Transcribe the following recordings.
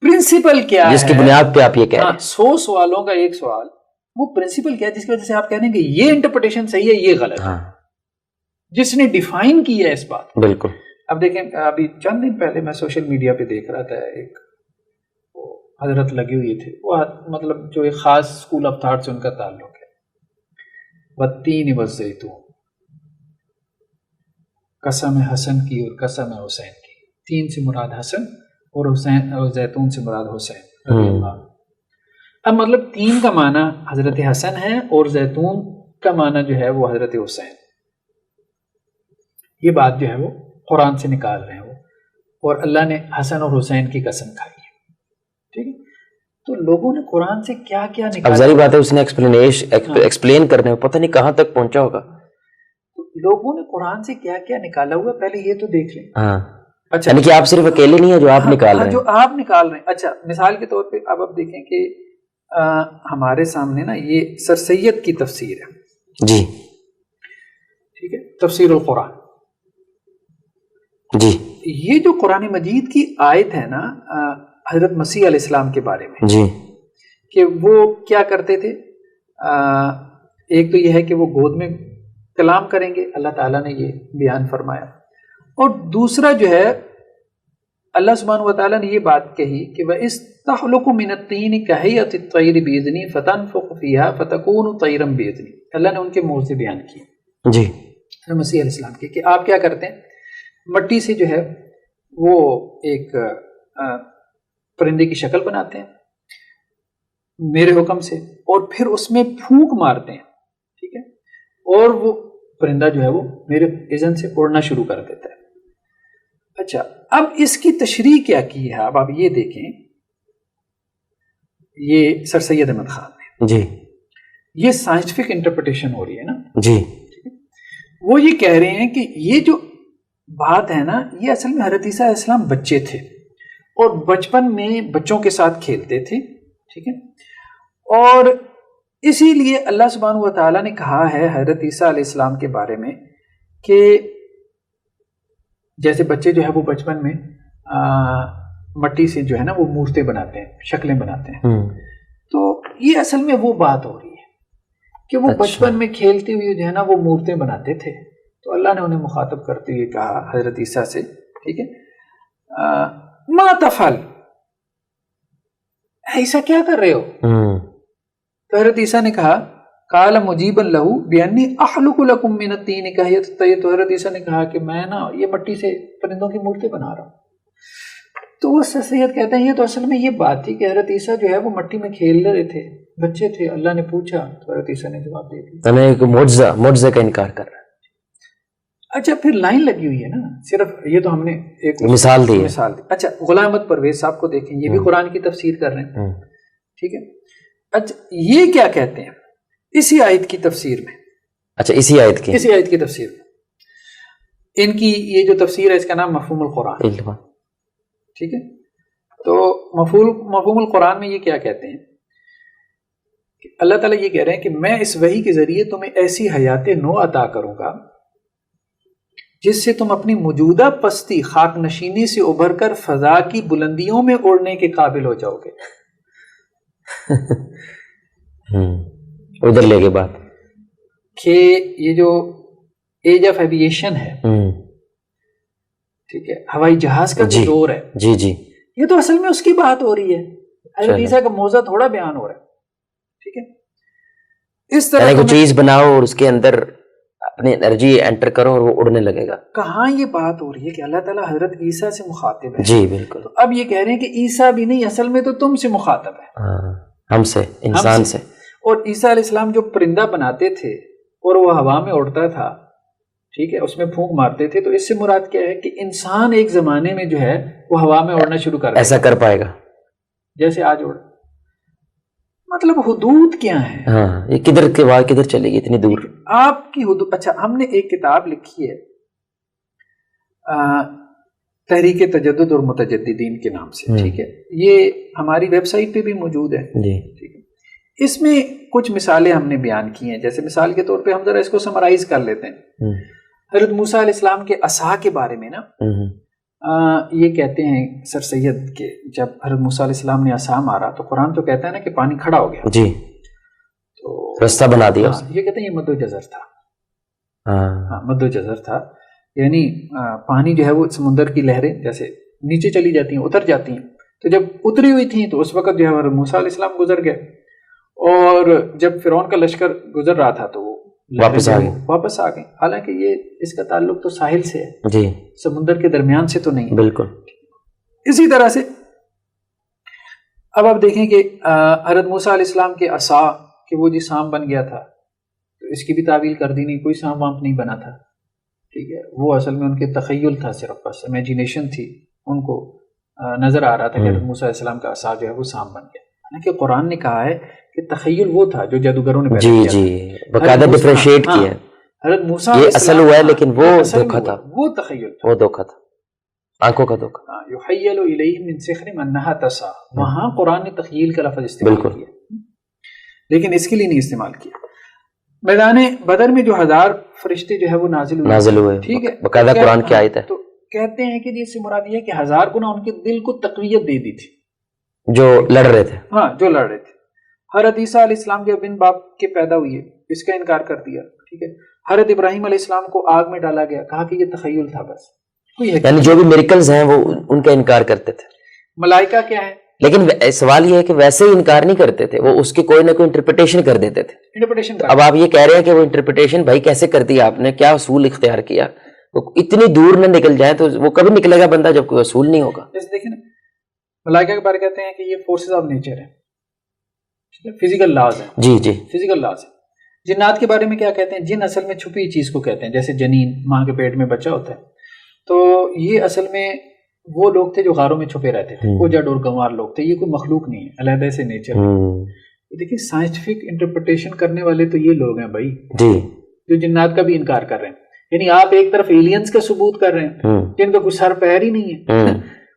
Principal کیا ہے جس کی بنیاد پہ آپ یہ کہہ رہے ہیں. 100 سوالوں کا ایک سوال، وہ پرنسپل کیا ہے جس کی وجہ سے آپ کہہ رہے ہیں کہ یہ انٹرپریٹیشن صحیح ہے یہ غلط ہے، جس نے ڈیفائن کیا ہے اس بات. بالکل. اب دیکھیں ابھی چند دن پہلے میں سوشل میڈیا پہ دیکھ رہا تھا، ایک حضرت لگے ہوئے تھے، وہ مطلب جو ایک خاص اسکول آف تھاٹ سے ان کا تعلق ہے، والتین والزیتون، قسم حسن کی اور قسم حسین کی. تین سے مراد حسن اور حسین، اور زیتون سے مراد حسین رضی اللہ عنہ. اب مطلب تین کا معنی حضرت حسن ہے اور زیتون کا معنی جو ہے وہ حضرت حسین. یہ بات جو ہے وہ قرآن سے نکال رہے ہیں وہ، اور اللہ نے حسن اور حسین کی قسم کھائی ہے. ٹھیک ہے، تو لوگوں نے قرآن سے کیا کیا نکالا. اب ظاہر بات ہے اس نے ایکسپلین کرنے میں پتہ نہیں کہاں تک پہنچا ہوگا. لوگوں نے قرآن سے کیا کیا نکالا ہوا، پہلے یہ تو دیکھ لیں. اچھا، یعنی کہ آپ صرف اکیلے نہیں ہیں جو آپ نکال رہے ہیں. جو آپ نکال رہے ہیں. اچھا مثال کے طور پہ اب آپ دیکھیں کہ ہمارے سامنے نا یہ سر سید کی تفسیر ہے جی، ٹھیک ہے، تفسیر القرآن جی. یہ جو قرآن مجید کی آیت ہے نا حضرت مسیح علیہ السلام کے بارے میں جی، کہ وہ کیا کرتے تھے، ایک تو یہ ہے کہ وہ گود میں کلام کریں گے، اللہ تعالیٰ نے یہ بیان فرمایا، اور دوسرا جو ہے اللہ سبحانہ وتعالیٰ نے یہ بات کہی کہ وَإِسْتَخْلُقُ مِنَ الطِّينِ كَهَيْئَةِ الطَّيْرِ بِإِذْنِي فَتَنفُخُ فِيهَا فَتَكُونُ طَيْرًا بِإِذْنِي. اللہ نے ان کے منہ سے بیان کیا جی، مسیح علیہ السلام کے کہ آپ کیا کرتے ہیں، مٹی سے جو ہے وہ ایک پرندے کی شکل بناتے ہیں میرے حکم سے، اور پھر اس میں پھونک مارتے ہیں، ٹھیک ہے، اور وہ پرندہ جو ہے وہ میرے اذن سے اڑنا شروع کر دیتا ہے. اچھا اب اس کی تشریح کیا کی ہے، اب آپ یہ دیکھیں، یہ سر سید احمد خان نے جی، یہ سائنٹیفک انٹرپریٹیشن ہو رہی ہے نا جی. وہ یہ کہہ رہے ہیں کہ یہ جو بات ہے نا یہ اصل میں حضرت عیسیٰ علیہ السلام بچے تھے اور بچپن میں بچوں کے ساتھ کھیلتے تھے، ٹھیک ہے، اور اسی لیے اللہ سبحانہ و تعالیٰ نے کہا ہے حضرت عیسیٰ علیہ السلام کے بارے میں کہ جیسے بچے جو ہے وہ بچپن میں مٹی سے جو ہے نا وہ مورتیں بناتے ہیں، شکلیں بناتے ہیں، تو یہ اصل میں وہ بات ہو رہی ہے کہ وہ بچپن میں کھیلتے ہوئے جو ہے نا وہ مورتیں بناتے تھے. تو اللہ نے انہیں مخاطب کرتے ہوئے کہا حضرت عیسیٰ سے، ٹھیک ہے، ما تفعل، ایسا کیا کر رہے ہو. تو حضرت عیسیٰ نے کہا قال مجیبا لہ بانی اخلق لکم من الطین کہیۃ الطیر. تو حضرت عیسیٰ نے کہا کہ میں نا یہ مٹی سے پرندوں کی مورتیں بنا رہا ہوں. تو وہ سید کہتے ہیں یہ تو اصل میں یہ بات تھی کہ حضرت عیسیٰ جو ہے وہ مٹی میں کھیل رہے تھے، بچے تھے، اللہ نے پوچھا تو حضرت عیسیٰ نے جواب دے دیا. ایک معجزہ کا انکار کر رہا ہے. اچھا پھر لائن لگی ہوئی ہے نا، صرف یہ تو ہم نے ایک مثال دی. اچھا غلام احمد پرویز صاحب کو دیکھیں، یہ بھی قرآن کی تفسیر کر رہے ہیں، ٹھیک ہے. اچھا یہ کیا کہتے ہیں اسی آیت کی تفسیر میں، اچھا اسی آیت کی تفسیر میں ان کی یہ جو تفسیر ہے اس کا نام مفہوم القرآن، ٹھیک ہے. تو مفہوم القرآن میں یہ کیا کہتے ہیں کہ اللہ تعالیٰ یہ کہہ رہے ہیں کہ میں اس وحی کے ذریعے تمہیں ایسی حیات نو عطا کروں گا جس سے تم اپنی موجودہ پستی خاک نشینی سے ابھر کر فضا کی بلندیوں میں اڑنے کے قابل ہو جاؤ گے. ادھر لے کے بات کہ یہ جو ایج آف ایویشن ہے، ٹھیک ہے، ہوائی جہاز کا جو دور ہے، جی جی، یہ تو اصل میں اس کی بات ہو رہی ہے. حضرت عیسیٰ کا موضوع تھوڑا بیان ہو رہا ہے، ٹھیک ہے. اس طرح کوئی چیز بناؤ اور اس کے اندر اپنی انرجی انٹر کرو اور وہ اڑنے لگے گا. کہاں یہ بات ہو رہی ہے کہ اللہ تعالیٰ حضرت عیسیٰ سے مخاطب ہے. جی بالکل. تو اب یہ کہہ رہے ہیں کہ عیسیٰ بھی نہیں، اصل میں تو تم سے مخاطب ہے، ہم سے، انسان سے. اور عیسیٰ علیہ السلام جو پرندہ بناتے تھے اور وہ ہوا میں اڑتا تھا، ٹھیک ہے، اس میں پھونک مارتے تھے، تو اس سے مراد کیا ہے کہ انسان ایک زمانے میں جو ہے وہ ہوا میں اڑنا شروع کر ایسا کر پائے گا جیسے آج اڑ. مطلب حدود کیا ہیں؟ ہاں، یہ کدھر کے بعد کدھر چلے گی اتنی دور آپ کی حدود. اچھا ہم نے ایک کتاب لکھی ہے تحریک تجدد اور متجددین کے نام سے، ٹھیک ہے، یہ ہماری ویب سائٹ پہ بھی موجود ہے جی. ٹھیک ہے. اس میں کچھ مثالیں ہم نے بیان کی ہیں، جیسے مثال کے طور پہ ہم ذرا اس کو سمرائز کر لیتے ہیں. حضرت موسیٰ علیہ السلام کے عصا کے بارے میں نا یہ کہتے ہیں سر سید کہ جب حضرت موسیٰ علیہ السلام نے عصا مارا تو قرآن تو کہتا ہے نا کہ پانی کھڑا ہو گیا جی، تو راستہ بنا دیا. یہ کہتے ہیں یہ مد و جزر تھا. ہاں مد و جزر تھا، یعنی پانی جو ہے وہ سمندر کی لہریں جیسے نیچے چلی جاتی ہیں، اتر جاتی ہیں، تو جب اتری ہوئی تھیں تو اس وقت جو ہے حضرت موسیٰ علیہ السلام گزر گئے، اور جب فرعون کا لشکر گزر رہا تھا تو وہ واپس آ گئے. حالانکہ یہ اس کا تعلق تو ساحل سے ہے جی، سمندر کے درمیان سے تو نہیں ہے. بالکل. اسی طرح سے اب آپ دیکھیں کہ حضرت موسیٰ علیہ السلام کے عصا کہ وہ جی سانپ بن گیا تھا، تو اس کی بھی تعویل کر دی نہیں، کوئی سانپ وانپ نہیں بنا تھا. ٹھیک ہے، وہ اصل میں ان کے تخیل تھا، صرف بس امیجینیشن تھی، ان کو نظر آ رہا تھا کہ حضرت موسیٰ علیہ السلام کا عصا جو ہے وہ سانپ بن گیا. حالانکہ قرآن نے کہا ہے کہ تخیل وہ تھا جو جادوگروں نے پیدا کیا. جی، باقاعدہ ڈفرینشیٹ کیا ہے. حضرت موسیٰ یہ اصل ہوا ہے لیکن وہ دھوکا تھا، وہ تخیل تھا، وہ دھوکا تھا، آنکھوں کا دھوکا. یحیل الیہم من سحرہم انہا تسعی، وہاں قرآن نے تخیل کا لفظ استعمال کیا، لیکن اس کے لیے نہیں استعمال کیا. میدان بدر میں جو 1000 فرشتے جو ہے وہ نازل ہوئے، ٹھیک ہے، باقاعدہ قرآن کی آیت ہے. تو کہتے ہیں کہ اس سے مراد یہ ہے کہ 1000 گنا ان کے دل کو تقویت دے دی تھی جو لڑ رہے تھے. ہاں، جو لڑ رہے تھے. حضرت عیسیٰ علیہ السلام جب بن باپ کے پیدا ہوئے اس کا انکار کر دیا. ٹھیک ہے، حضرت ابراہیم علیہ السلام کو آگ میں ڈالا گیا، کہا کہ یہ تخیل تھا بس. یعنی جو بھی میریکلز ہیں وہ ان کا انکار کرتے تھے. ملائکہ کیا ہے؟ لیکن سوال یہ ہے کہ ویسے ہی انکار نہیں کرتے تھے، وہ اس کی کوئی نہ کوئی انٹرپریٹیشن کر دیتے تھے. اب آپ یہ کہہ رہے ہیں کہ وہ انٹرپریٹیشن بھائی کیسے کر دی آپ نے، کیا اصول اختیار کیا؟ اتنی دور نہ نکل جائے تو وہ کبھی نکلے گا بندہ جب کوئی اصول نہیں ہوگا. دیکھیں نا، ملائکہ کے بارے کہتے ہیں کہ یہ فورسز آف نیچر ہیں، فزیکل لاز ہیں. جی جی، فزیکل لاز ہیں. جنات کے بارے میں کیا کہتے ہیں؟ جن اصل میں چھپی چیز کو کہتے ہیں، جیسے جنین، ماں کے پیٹ میں بچہ ہوتا ہے. تو یہ اصل میں وہ لوگ تھے جو غاروں میں چھپے رہتے تھے، وہ جڑ اور گنوار لوگ تھے. یہ کوئی مخلوق نہیں ہے، علیحدہ سے نیچر ہے. دیکھیں سائنٹیفک انٹرپریٹیشن کرنے والے تو یہ لوگ ہیں بھائی جی، جو جنات کا بھی انکار کر رہے ہیں. یعنی آپ ایک طرف ایلینز کا ثبوت کر رہے ہیں جن کا کوئی سر پیر ہی نہیں ہے،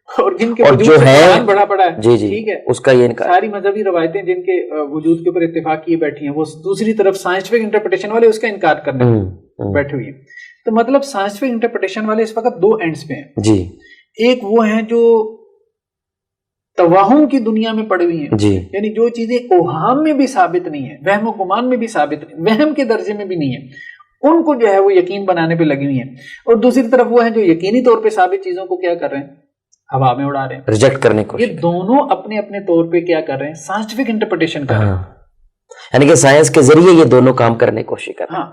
اور جن کے وجود سے قرآن بڑا پڑا ہے. جی جی، ٹھیک ہے، اس کا یہ انکار. ساری مذہبی روایتیں جن کے وجود کے اوپر اتفاق کیے بیٹھی ہیں، وہ دوسری طرف سائنٹیفک انٹرپریٹیشن والے اس کا انکار کرنے بیٹھے ہوئے ہیں. تو مطلب سائنٹیفک انٹرپریٹیشن والے اس وقت 2 اینڈز پہ ہیں جی. ایک وہ ہیں جو توہم کی دنیا میں پڑے ہوئی ہیں جی، یعنی جو چیزیں اوہام میں بھی ثابت نہیں ہیں، وہم و گمان میں بھی ثابت نہیں، وہم کے درجے میں بھی نہیں ہے، ان کو جو ہے وہ یقین بنانے پہ لگی ہوئی ہیں. اور دوسری طرف وہ ہیں جو یقینی طور پہ ثابت چیزوں کو کیا کر رہے ہیں، ہوا میں اڑا رہے ہیں، ریجیکٹ کرنے کو. یہ دونوں اپنے اپنے طور پہ کیا کر رہے ہیں، سائنٹیفک انٹرپریٹیشن کر رہے ہیں. یعنی کہ سائنس کے ذریعے یہ دونوں کام کرنے کی کوشش کر رہے ہیں. ہاں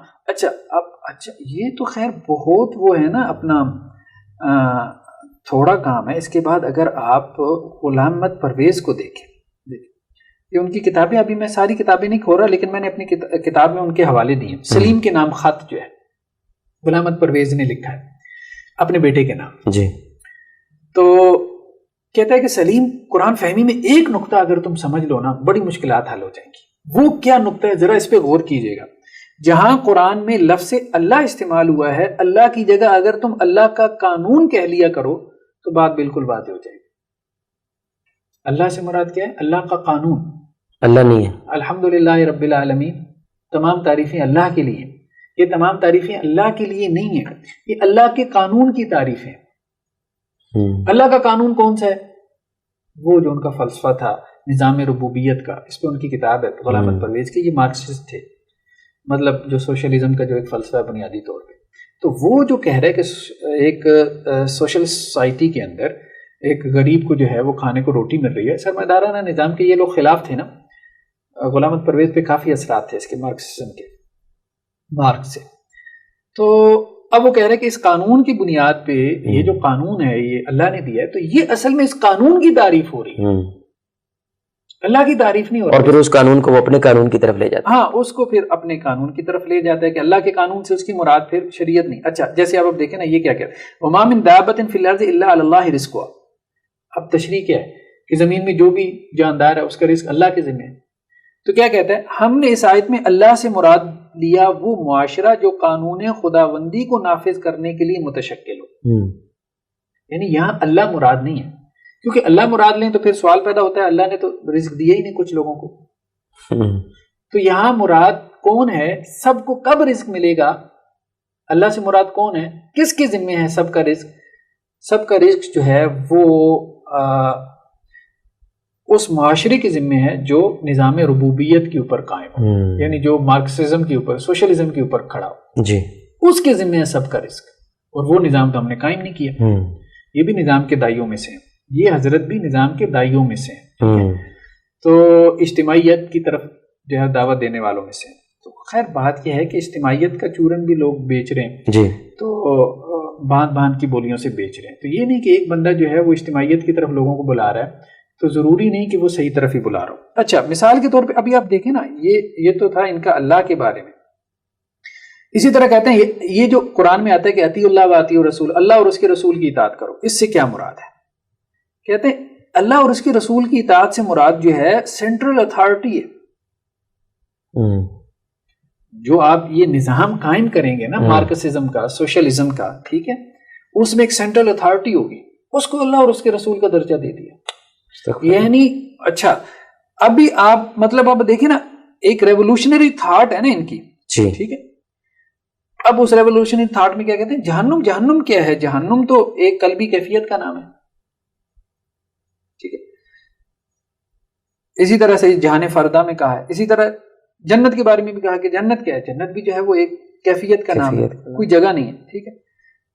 اچھا یہ تو خیر بہت وہ ہے نا اپنا تھوڑا کام ہے. اس کے بعد اگر آپ غلام احمد پرویز کو دیکھیں، یہ ان کی کتابیں، ابھی میں ساری کتابیں نہیں کھول رہا لیکن میں نے اپنی کتاب میں ان کے حوالے دیے. سلیم کے نام خط جو ہے غلام احمد پرویز نے لکھا ہے اپنے بیٹے کے نام جی. تو کہتا ہے کہ سلیم، قرآن فہمی میں ایک نقطہ اگر تم سمجھ لو نا بڑی مشکلات حل ہو جائیں گی. وہ کیا نقطہ ہے ذرا اس پہ غور کیجئے گا. جہاں قرآن میں لفظ اللہ استعمال ہوا ہے، اللہ کی جگہ اگر تم اللہ کا قانون کہہ لیا کرو تو بات بالکل واضح ہو جائے گی. اللہ سے مراد کیا ہے؟ اللہ کا قانون. اللہ نہیں ہے. الحمدللہ رب العالمین، تمام تعریفیں اللہ کے لیے. یہ تمام تعریفیں اللہ کے لیے نہیں ہیں، یہ اللہ کے قانون کی تعریفیں. اللہ کا قانون کون سا ہے؟ وہ جو ان کا فلسفہ تھا نظام ربوبیت کا، اس پہ ان کی کتاب ہے غلام احمد پرویز کی. یہ مارکسسٹ تھے، مطلب جو سوشلزم کا جو ایک فلسفہ ہے بنیادی طور پہ. تو وہ جو کہہ رہے کہ ایک سوشل سوسائٹی کے اندر ایک غریب کو جو ہے وہ کھانے کو روٹی مل رہی ہے، سرمایہ نظام کے یہ لوگ خلاف تھے نا. غلام احمد پرویز پہ کافی اثرات تھے اس کے مارکسزم کے، مارکس سے. تو اب وہ کہہ رہے کہ اس قانون کی بنیاد پہ یہ جو قانون ہے یہ اللہ نے دیا ہے، تو یہ اصل میں اس قانون کی تعریف ہو رہی ہے، اللہ کی تعریف نہیں ہو رہی. اور پھر اس قانون کو وہ اپنے قانون کی طرف لے جاتا ہے. ہاں، اس کو پھر اپنے قانون کی طرف لے جاتا ہے کہ اللہ کے قانون سے اس کی مراد پھر شریعت نہیں. اچھا جیسے اب دیکھیں نا، یہ کیا کہتے ہیں، وَمَا مِن دَابَّةٍ فِي الْأَرْضِ إِلَّا عَلَى اللَّهِ رِزْقُهَا. اب تشریح کیا ہے کہ زمین میں جو بھی جاندار ہے اس کا رزق اللہ کے ذمہ ہے. تو کیا کہتا ہے، ہم نے اس آیت میں اللہ سے مراد لیا وہ معاشرہ جو قانون خداوندی کو نافذ کرنے کے لیے متشکل ہو. یعنی یہاں اللہ مراد نہیں ہے، کیونکہ اللہ مراد لیں تو پھر سوال پیدا ہوتا ہے اللہ نے تو رزق دیا ہی نہیں کچھ لوگوں کو. تو یہاں مراد کون ہے، سب کو کب رزق ملے گا، اللہ سے مراد کون ہے، کس کے ذمہ ہے سب کا رزق؟ سب کا رزق جو ہے وہ اس معاشرے کے ذمے ہے جو نظام ربوبیت کے اوپر قائم ہو، یعنی جو مارکسزم کے اوپر، سوشلزم کے اوپر کھڑا ہو، جی اس کے ذمے ہے سب کا رزق، اور وہ نظام تو ہم نے قائم نہیں کیا۔ یہ بھی نظام کے دائیوں میں سے ہیں، یہ حضرت بھی نظام کے دائیوں میں سے ہیں، تو اجتماعیت کی طرف جو ہے دعوت دینے والوں میں سے ہیں۔ تو خیر بات یہ ہے کہ اجتماعیت کا چورن بھی لوگ بیچ رہے ہیں، جی تو باندھ باندھ کی بولیوں سے بیچ رہے ہیں۔ تو یہ نہیں کہ ایک بندہ جو ہے وہ اجتماعیت کی طرف لوگوں کو بلا رہا ہے تو ضروری نہیں کہ وہ صحیح طرف ہی بلا رہا ہو۔ اچھا مثال کے طور پہ ابھی آپ دیکھیں نا، یہ تو تھا ان کا اللہ کے بارے میں۔ اسی طرح کہتے ہیں یہ جو قرآن میں آتا ہے کہ اطیعوا اللہ و اطیعوا الرسول، اللہ اور اس کے رسول کی اطاعت کرو، اس سے کیا مراد ہے؟ کہتے ہیں اللہ اور اس کے رسول کی اطاعت سے مراد جو ہے سینٹرل اتھارٹی ہے۔ جو آپ یہ نظام قائم کریں گے نا مارکسزم کا، سوشلزم کا، ٹھیک ہے، اس میں ایک سینٹرل اتھارٹی ہوگی، اس کو اللہ اور اس کے رسول کا درجہ دے دیا۔ یعنی اچھا ابھی آپ مطلب آپ دیکھیں نا، ایک ریولوشنری تھاٹ ہے نا ان کی، ٹھیک ہے، اب اس ریولوشنری تھاٹ میں کیا کہتے ہیں، جہنم کیا ہے؟ جہنم تو ایک قلبی کیفیت کا نام ہے، ٹھیک ہے۔ اسی طرح سے جہان فردہ میں کہا ہے، اسی طرح جنت کے بارے میں بھی کہا کہ جنت کیا ہے؟ جنت بھی جو ہے وہ ایک کیفیت کا نام ہے، کوئی جگہ نہیں ہے، ٹھیک ہے۔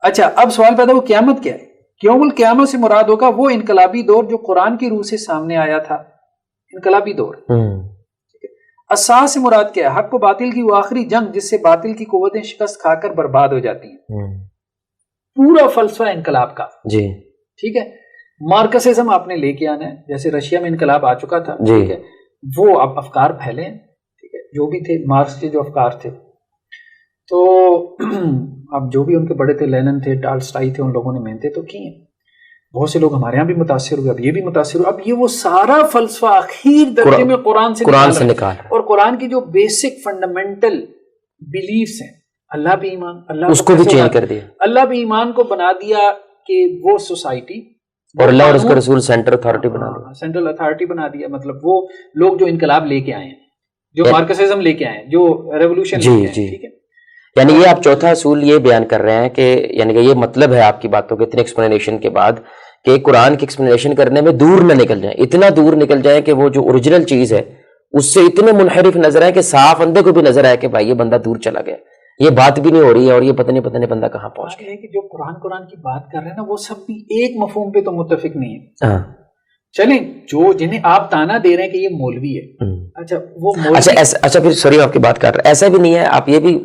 اچھا اب سوال پیدا ہو قیامت کیا ہے؟ یوم القیامت سے مراد ہوگا وہ انقلابی دور جو قرآن کی روح سے سامنے آیا تھا، انقلابی دور۔ الساعہ سے مراد کیا ہے؟ حق و باطل کی وہ آخری جنگ جس سے باطل کی قوتیں شکست کھا کر برباد ہو جاتی ہیں، پورا فلسفہ انقلاب کا، جی ٹھیک ہے۔ مارکسزم آپ نے لے کے آنا ہے، جیسے رشیا میں انقلاب آ چکا تھا، ٹھیک ہے، وہ اب افکار پھیلے ہیں، ٹھیک ہے، جو بھی تھے مارکس کے جو افکار تھے، تو اب جو بھی ان کے بڑے تھے، لینن تھے، ٹالسٹائی تھے، ان لوگوں نے محنتیں تو کی ہیں، بہت سے لوگ ہمارے ہاں بھی متاثر ہوئے، اب یہ بھی متاثر ہوئے، اب یہ وہ سارا فلسفہ اخیر درجے میں قرآن سے نکال، اور قرآن کی جو بیسک فنڈامنٹل بیلیفز ہیں، اللہ بھی ایمان، اللہ اس کو بھی چینج کر دیا، اللہ بھی ایمان کو بنا دیا کہ وہ سوسائٹی، اور اللہ اور اس کا رسول سینٹرل اتھارٹی بنا دیا، سینٹرل اتھارٹی بنا دیا، مطلب وہ لوگ جو انقلاب لے کے آئے ہیں، جو مارکسزم لے کے آئے ہیں، جو ریولوشن لے کے آئے ہیں، ٹھیک ہے۔ یعنی یہ آپ چوتھا اصول یہ بیان کر رہے ہیں کہ یعنی کہ یہ مطلب ہے آپ کی باتوں کے اتنے ایکسپلینیشن کے بعد کہ قرآن کی ایکسپلینیشن کرنے میں دور نہ نکل جائیں، اتنا دور نکل جائیں کہ وہ جو اوریجنل چیز ہے اس سے اتنے منحرف نظر آئے کہ صاف اندھے کو بھی نظر آئے کہ بھائی یہ بندہ دور چلا گیا، یہ بات بھی نہیں ہو رہی ہے، اور یہ پتہ نہیں بندہ کہاں پہنچ گیا۔ کہ جو قرآن کی بات کر رہے ہیں نا، وہ سب بھی ایک مفہوم پہ تو متفق نہیں ہے۔ چلیں جو جنہیں آپ تانا دے رہے ہیں کہ یہ مولوی ہے، اچھا وہ اچھا پھر سوری آپ کی بات کر رہے ہیں، ایسا بھی نہیں ہے، آپ یہ بھی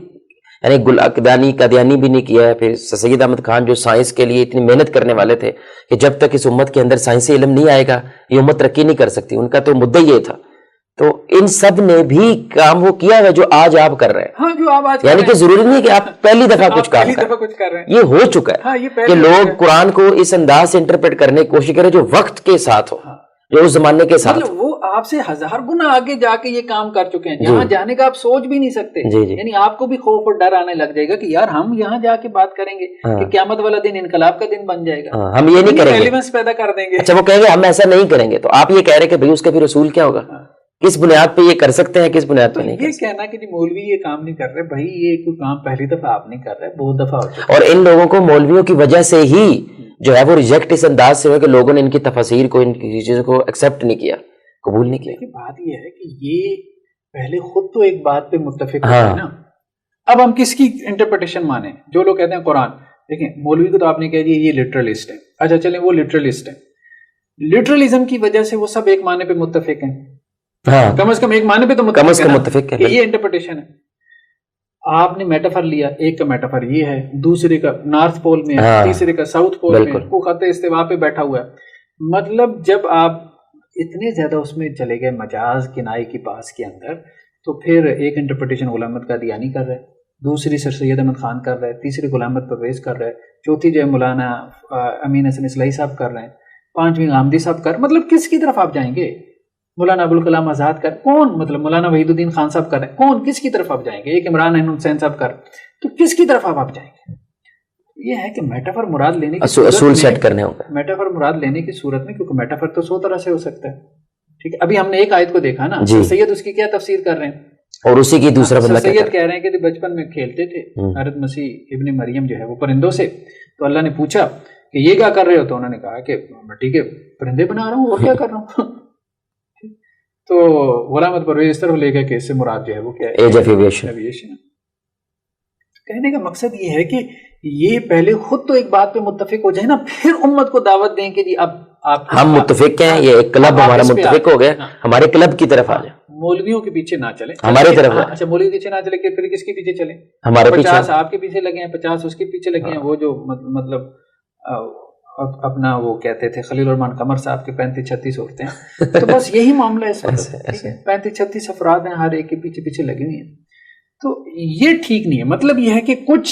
یعنی قادیانی بھی نہیں کیا ہے، پھر سید احمد خان جو سائنس کے لیے اتنی محنت کرنے والے تھے کہ جب تک اس امت کے اندر سائنسی علم نہیں آئے گا یہ امت ترقی نہیں کر سکتی، ان کا تو مدعا یہ تھا، تو ان سب نے بھی کام وہ کیا ہے جو آج آپ کر رہے ہیں، ہاں جو آپ آج یعنی کہ ضروری نہیں ہے کہ آپ پہلی دفعہ کچھ کام کر رہے ہیں، یہ ہو چکا ہے کہ لوگ قرآن کو اس انداز سے انٹرپریٹ کرنے کی کوشش کریں جو وقت کے ساتھ ہو، جو اس زمانے کے ساتھ، وہ آپ سے ہزار گنا آگے جا کے یہ کام کر چکے ہیں، جہاں جانے کا آپ سوچ بھی نہیں سکتے، یعنی آپ کو بھی خوف اور ڈر آنے لگ جائے گا کہ یار ہم یہاں جا کے بات کریں گے کہ قیامت والا دن انقلاب کا دن بن جائے گا، ہم یہ نہیں کریں گے، ایلیمنٹس پیدا کر دیں گے۔ اچھا وہ کہیں گے ہم ایسا نہیں کریں گے، تو آپ یہ کہہ رہے کہ بھئی اس کا بھی رسول کیا ہوگا، کس بنیاد پہ یہ کر سکتے ہیں، کس بنیاد پہ نہیں کر سکتے؟ یہ کہنا کہ جی مولوی یہ کام نہیں کر رہے، بھائی یہ کوئی کام پہلی دفعہ آپ نہیں کر رہے، بہت دفعہ ہو چکا، اور ان لوگوں کو مولویوں کی وجہ سے ہی جو ہے وہ ریجیکٹ اس انداز سے ہوا کہ لوگوں نے ان کی تفاسیر کو، ان کی چیزوں کو ایکسیپٹ نہیں کیا، قبول نہیں کیا۔ بات یہ ہے کہ یہ پہلے خود تو ایک بات پہ متفق ہوتے ہیں نا، اب ہم کس کی انٹرپریٹیشن مانیں؟ جو لوگ کہتے ہیں قرآن، دیکھیں مولوی کو تو آپ نے کہہ دیا یہ لٹرلسٹ ہے، اچھا چلیں وہ لٹرلسٹ ہے، لٹرلزم کی وجہ سے وہ سب ایک معنی پہ متفق ہیں، کم از کم ایک معنی پہ تو متفق ہے کہ یہ انٹرپریٹیشن ہے۔ آپ نے میٹافر لیا، ایک کا میٹافر یہ ہے، دوسرے کا نارتھ پول میں ہے، تیسرے کا ساؤتھ پول میں، وہ خط استوا پہ بیٹھا ہوا ہے، مطلب جب آپ اتنے زیادہ اس میں چلے گئے مجاز کنائے کی باس کے اندر، تو پھر ایک انٹرپریٹیشن غلام احمد قادیانی کر رہے، دوسری سر سید احمد خان کر رہے، تیسری غلام احمد پرویز کر رہے، چوتھی جو ہے مولانا امین حسن اصلاحی صاحب کر رہے ہیں، پانچویں غامدی صاحب کر، مطلب کس کی طرف آپ جائیں گے؟ مولانا ابوالکلام آزاد کر، کون؟ مطلب مولانا وحید الدین خان صاحب کر رہے ہیں، کون کس کی طرف آپ جائیں گے؟ ایک عمران حسین صاحب کر، تو کس کی طرف آپ جائیں گے؟ یہ ہے کہ میٹافر مراد لینے کی اصول سیٹ کرنے ہوگا، میٹافر مراد لینے کی صورت میں، کیونکہ میٹافر تو 100 طرح سے ہو سکتا ہے، ٹھیک ہے۔ ابھی ہم نے ایک آیت کو دیکھا نا، سید اس کی کیا تفسیر کر رہے ہیں، اور اسی کی دوسرا بندہ سید کہہ رہے ہیں کہ بچپن میں کھیلتے تھے، حضرت مسیح ابن مریم جو ہے وہ پرندوں سے، تو اللہ نے پوچھا کہ یہ کیا کر رہے ہو؟ تو انہوں نے کہا کہ مٹی کے پرندے بنا رہا ہوں اور کیا کر رہا ہوں. تو غلام احمد پرویز اس طرف لے گئے کہ اس سے مراد جو ہے وہ کیا ہے؟ Age of aviation. کہنے کا مقصد یہ ہے کہ یہ پہلے خود تو ایک بات پہ متفق ہو جائے نا، پھر امت کو دعوت دیں کہ جی اب آپ ہم متفق ہیں، یہ ایک کلب ہمارا متفق ہو گیا، ہمارے کلب کی طرف آ جائیں، مولویوں کے پیچھے نہ چلیں، ہماری طرف. اچھا مولوی کے پیچھے نہ چلے کہ پھر کس کے پیچھے چلیں؟ ہمارے پیچھے. 50 آپ کے پیچھے لگے ہیں، 50 اس کے پیچھے لگے ہیں. وہ جو مطلب اپنا وہ کہتے تھے خلیل الرحمان قمر صاحب کے 35-36 عورتیں ہیں، تو بس یہی معاملہ ہے اس وقت. 35-36 افراد ہیں، ہر ایک کے پیچھے پیچھے لگے ہوئے ہیں. تو یہ ٹھیک نہیں ہے. مطلب یہ ہے کہ کچھ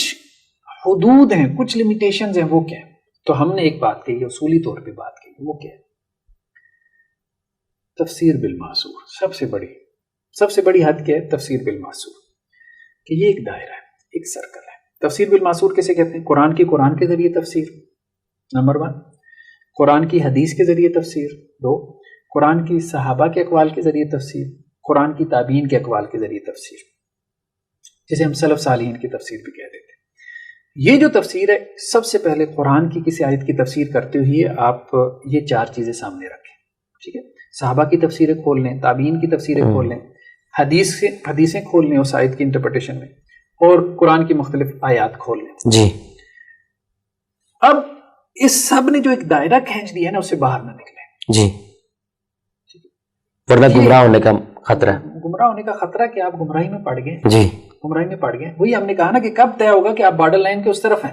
حدود ہیں، کچھ لمیٹیشنز ہیں. وہ کیا ہے؟ تو ہم نے ایک بات کہی، اصولی طور پہ بات کی، وہ کیا ہے؟ تفسیر بالمعصور. سب سے بڑی حد کیا ہے؟ تفسیر بالمعصور، کہ یہ ایک دائرہ ہے، ایک سرکل ہے. تفسیر بالمعصور کیسے کہتے ہیں؟ قرآن کے ذریعے تفسیر نمبر 1، قرآن کی حدیث کے ذریعے تفسیر 2، قرآن کی صحابہ کے اقوال کے ذریعے تفسیر، قرآن کی تابعین کے اقوال کے ذریعے تفسیر، جسے ہم سلف صالحین کی تفسیر بھی کہہ دیتے ہیں. یہ جو تفسیر ہے، سب سے پہلے قرآن کی کسی آیت کی تفسیر کرتے ہوئے آپ یہ 4 چیزیں سامنے رکھیں. ٹھیک ہے؟ صحابہ کی تفسیریں کھول لیں، تابعین کی تفسیریں کھول لیں، حدیثیں کھول لیں اس آیت کی انٹرپریٹیشن میں، اور قرآن کی مختلف آیات کھول لیں. جی. اب اس سب نے جو ایک دائرہ کھینچ دیا ہے نا، اس سے باہر نہ نکلیں. جی. ورنہ گمراہ ہونے کا خطرہ. گمراہ ہونے کا خطرہ کہ آپ گمراہی میں پڑ گئے. جی. گمراہی میں پڑ گئے. وہی ہم نے کہا نا کہ کب طے ہوگا کہ آپ بارڈر لائن کے اس طرف ہیں.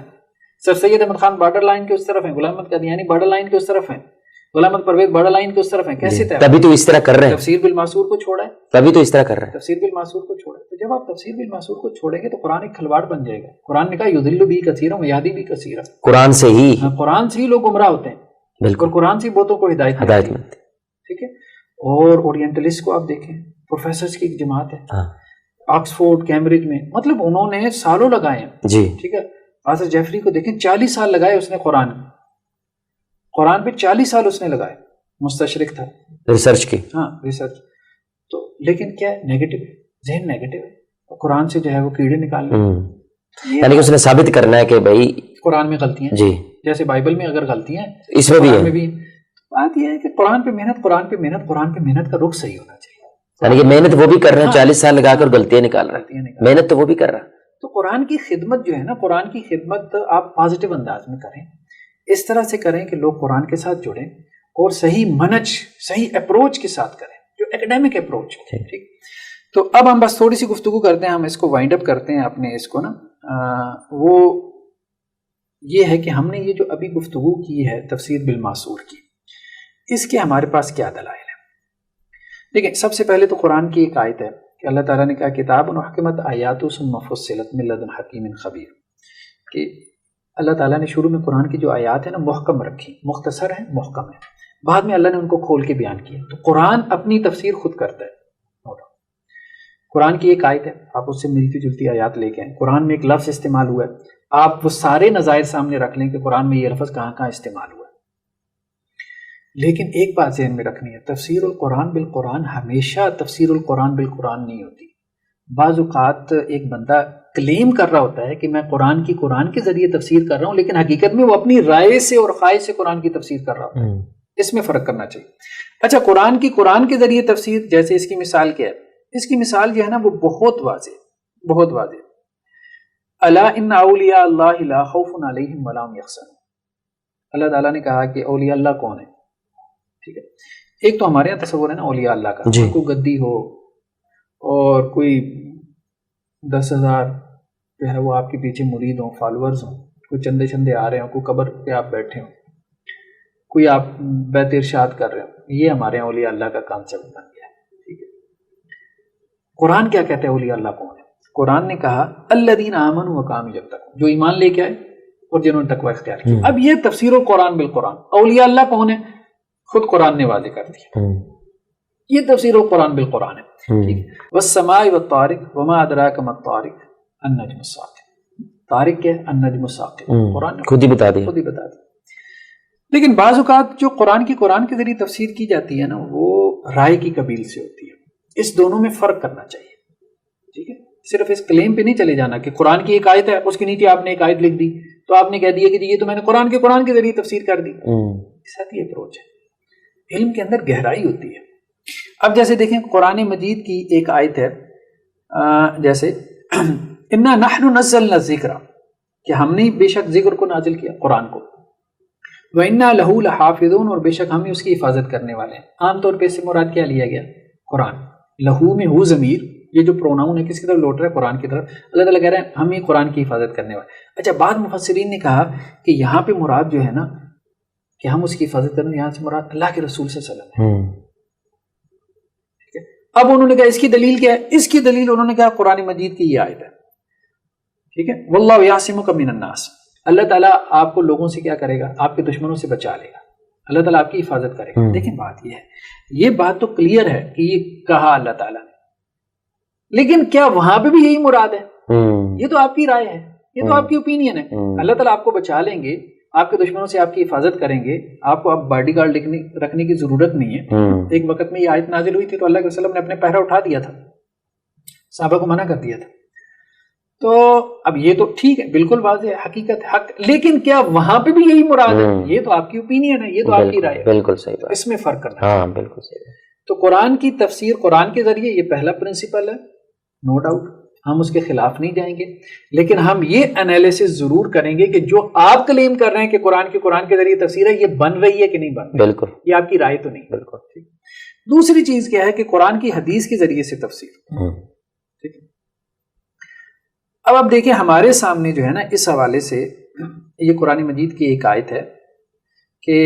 سر سید احمد خان بارڈر لائن کے اس طرف ہیں، غلام احمد قادیانی بارڈر لائن کے اس طرف ہیں، غلام احمد پرویز بارڈر لائن کے اس طرف ہیں. کیسے طے؟ تبھی تو اس طرح کر رہے ہیں. تفسیر بالمعصور کو چھوڑا ہے، تبھی تو اس طرح کر رہے ہیں. تفسیر بالمعصور کو چھوڑا ہے. تو جب آپ تفسیر بالمعصور کو چھوڑیں گے تو قرآن ایک کھلواڑ بن جائے گا. قرآن نے کہا یضل بھی کثیرا ویہدی بھی کثیرا. قرآن سے ہی لوگ گمراہ ہوتے ہیں. بالکل. قرآن سے بہتوں کو ہدایت ملتی ہے. ٹھیک ہے. اور اورینٹلسٹ کو آپ دیکھیں، پروفیسرز کی ایک جماعت ہے آکسفورڈ کیمبرج میں، مطلب انہوں نے سالوں لگائے ہیں. جی. ٹھیک ہے. آسر جیفری کو دیکھیں، 40 سال لگائے اس نے قرآن پہ 40 سال اس نے لگائے. مستشرق تھا، ریسرچ کی. ہاں ریسرچ. تو لیکن کیا نیگیٹو ہے، ذہن نیگیٹو ہے. قرآن سے جو ہے وہ کیڑے نکالنے، یعنی کہ اس نے ثابت کرنا ہے کہ بھائی قرآن میں غلطیاں. جی. جیسے بائبل میں اگر غلطیاں ہیں، اس میں بھی ہے. بات یہ ہے کہ قرآن پہ محنت کا رخ صحیح ہونا چاہیے. یعنی کہ محنت وہ بھی کر رہے ہیں، 40 سال لگا کر غلطیاں نکال رہے ہیں، محنت تو وہ بھی کر رہا ہے. تو قرآن کی خدمت جو ہے نا، قرآن کی خدمت آپ پازیٹیو انداز میں کریں، اس طرح سے کریں کہ لوگ قرآن کے ساتھ جڑیں اور صحیح منہج، صحیح اپروچ کے ساتھ کریں، جو ایکڈیمک اپروچ ہے. ٹھیک. تو اب ہم بس تھوڑی سی گفتگو کرتے ہیں، ہم اس کو وائنڈ اپ کرتے ہیں اپنے اس کو نا. وہ یہ ہے کہ ہم نے یہ جو ابھی گفتگو کی ہے تفسیر بالمعصور کی، اس کے ہمارے پاس کیا دلائل ہے؟ دیکھیں، سب سے پہلے تو قرآن کی ایک آیت ہے کہ اللہ تعالیٰ نے کہا کتاب احکمت آیات ثم فصلت من لدن حکیم خبیر، کہ اللہ تعالیٰ نے شروع میں قرآن کی جو آیات ہیں نا محکم رکھی، مختصر ہیں، محکم ہیں، بعد میں اللہ نے ان کو کھول کے بیان کیا. تو قرآن اپنی تفسیر خود کرتا ہے. قرآن کی ایک آیت ہے، آپ اس سے ملتی جلتی آیات لے کے آئیں. قرآن میں ایک لفظ استعمال ہوا ہے، آپ وہ سارے نظائر سامنے رکھ لیں کہ قرآن میں یہ لفظ کہاں کہاں استعمال ہوا ہے. لیکن ایک بات ذہن میں رکھنی ہے، تفسیر القرآن بالقرآن ہمیشہ تفسیر القرآن بالقرآن نہیں ہوتی. بعض اوقات ایک بندہ کلیم کر رہا ہوتا ہے کہ میں قرآن کے ذریعے تفسیر کر رہا ہوں، لیکن حقیقت میں وہ اپنی رائے سے اور خواہش سے قرآن کی تفسیر کر رہا ہوتا ہے. اس میں فرق کرنا چاہیے. اچھا، قرآن کے ذریعے تفسیر، جیسے اس کی مثال کیا ہے؟ اس کی مثال جو ہے نا وہ بہت واضح. الا ان اولیاء اللہ لا خوف علیہم ولا هم یحزنون. اللہ تعالیٰ نے کہا کہ اولیاء اللہ کون ہے. ٹھیک ہے. ایک تو ہمارے یہاں تصور ہے نا اولیاء اللہ کا، کوئی گدی ہو اور کوئی 10,000 جو ہے وہ آپ کے پیچھے مرید ہوں، فالوورز ہوں، کوئی چندے آ رہے ہوں، کوئی قبر پہ آپ بیٹھے ہوں، کوئی آپ بیت ارشاد کر رہے ہوں. یہ ہمارے یہاں اولیاء اللہ کا کانسیپٹ بن گیا ہے. ٹھیک ہے. قرآن کیا کہتے ہیں اولیاء اللہ کون ہے؟ قرآن نے کہا الذین آمنوا وکانوا یتقون، جو ایمان لے کے آئے اور جنہوں نے تقوی اختیار کی. اب یہ تفسیر القرآن بالقرآن. اولیاء اللہ کون ہے؟ خود قرآن نے واضح کر دیا. یہ تفسیر القرآن بالقرآن ہے. والسماء والطارق وما ادراک ما الطارق النجم الثاقب. طارق کیا ہے؟ النجم الثاقب. قرآن نے خود ہی بتا دیا. لیکن بعض اوقات جو قرآن کے ذریعے تفسیر کی جاتی ہے نا، وہ رائے کی قبیل سے ہوتی ہے. اس دونوں میں فرق کرنا چاہیے. ٹھیک ہے. صرف اس کلیم پہ نہیں چلے جانا کہ قرآن کی ایک آیت ہے اس کے نیچے آپ نے ایک آیت لکھ دی تو آپ نے کہہ دیا کہ یہ تو میں نے قرآن کے ذریعے تفسیر کر دی. ساتھ یہ اپروچ ہے. علم کے اندر گہرائی ہوتی ہے. اب جیسے دیکھیں قرآن مجید کی ایک آیت ہے جیسے انا نحن نزلنا الذکر کہ ہم نے بے شک ذکر کو نازل کیا قرآن کو وَإِنَّا لَهُ لَحَافِظُونَ اور بے شک ہم ہی اس کی حفاظت کرنے والے ہیں. عام طور پہ اس سے مراد کیا لیا گیا؟ قرآن. لہو میں ہو ضمیر یہ جو پروناؤن ہے کس کی طرف لوٹ رہا ہے؟ قرآن کی طرف. اللہ تعالیٰ کہہ رہے ہیں ہم ہی قرآن کی حفاظت کرنے والے. اچھا بعض مفسرین نے کہا کہ یہاں پہ مراد جو ہے نا کہ ہم اس کی حفاظت کرنے یہاں سے مراد اللہ کے رسول صلی اللہ علیہ وسلم ہے. اب انہوں نے کہا اس کی دلیل کیا ہے؟ اس کی دلیل انہوں نے کہا قرآن مجید کی یہ آیت ہے. ٹھیک ہے. واللہ یعصمک من الناس اللہ تعالیٰ آپ کو لوگوں سے کیا کرے گا؟ آپ کے دشمنوں سے بچا لے گا. اللہ تعالیٰ آپ کی حفاظت کرے گا. دیکھیں بات یہ ہے یہ بات تو کلیئر ہے کہ یہ کہا اللہ تعالیٰ نے لیکن کیا وہاں پہ بھی یہی مراد ہے؟ یہ تو آپ کی رائے ہے یہ تو آپ کی اوپینین ہے. اللہ تعالیٰ آپ کو بچا لیں گے آپ کے دشمنوں سے آپ کی حفاظت کریں گے آپ کو اب باڈی گارڈ رکھنے کی ضرورت نہیں ہے. ایک وقت میں یہ آیت نازل ہوئی تھی تو اللہ کے وسلم نے اپنے پہرا اٹھا دیا تھا صحابہ کو منع کر دیا تھا. تو اب یہ تو ٹھیک ہے بالکل واضح حقیقت حق لیکن کیا وہاں پہ بھی یہی مراد ہے؟ یہ تو آپ کی اوپینین ہے یہ تو آپ کی رائے ہے. بالکل صحیح. اس میں فرق کرنا. ہاں بالکل صحیح. تو قرآن کی تفسیر قرآن کے ذریعے یہ پہلا پرنسپل ہے نو ڈاؤٹ ہم اس کے خلاف نہیں جائیں گے لیکن ہم یہ انالیسس ضرور کریں گے کہ جو آپ کلیم کر رہے ہیں کہ قرآن کے ذریعے تفسیر ہے یہ بن رہی ہے کہ نہیں بن رہی. بالکل یہ آپ کی رائے تو نہیں. بالکل. دوسری چیز کیا ہے کہ قرآن کی حدیث کے ذریعے سے تفسیر. ٹھیک ہے. اب آپ دیکھیں ہمارے سامنے جو ہے نا اس حوالے سے یہ قرآن مجید کی ایک آیت ہے کہ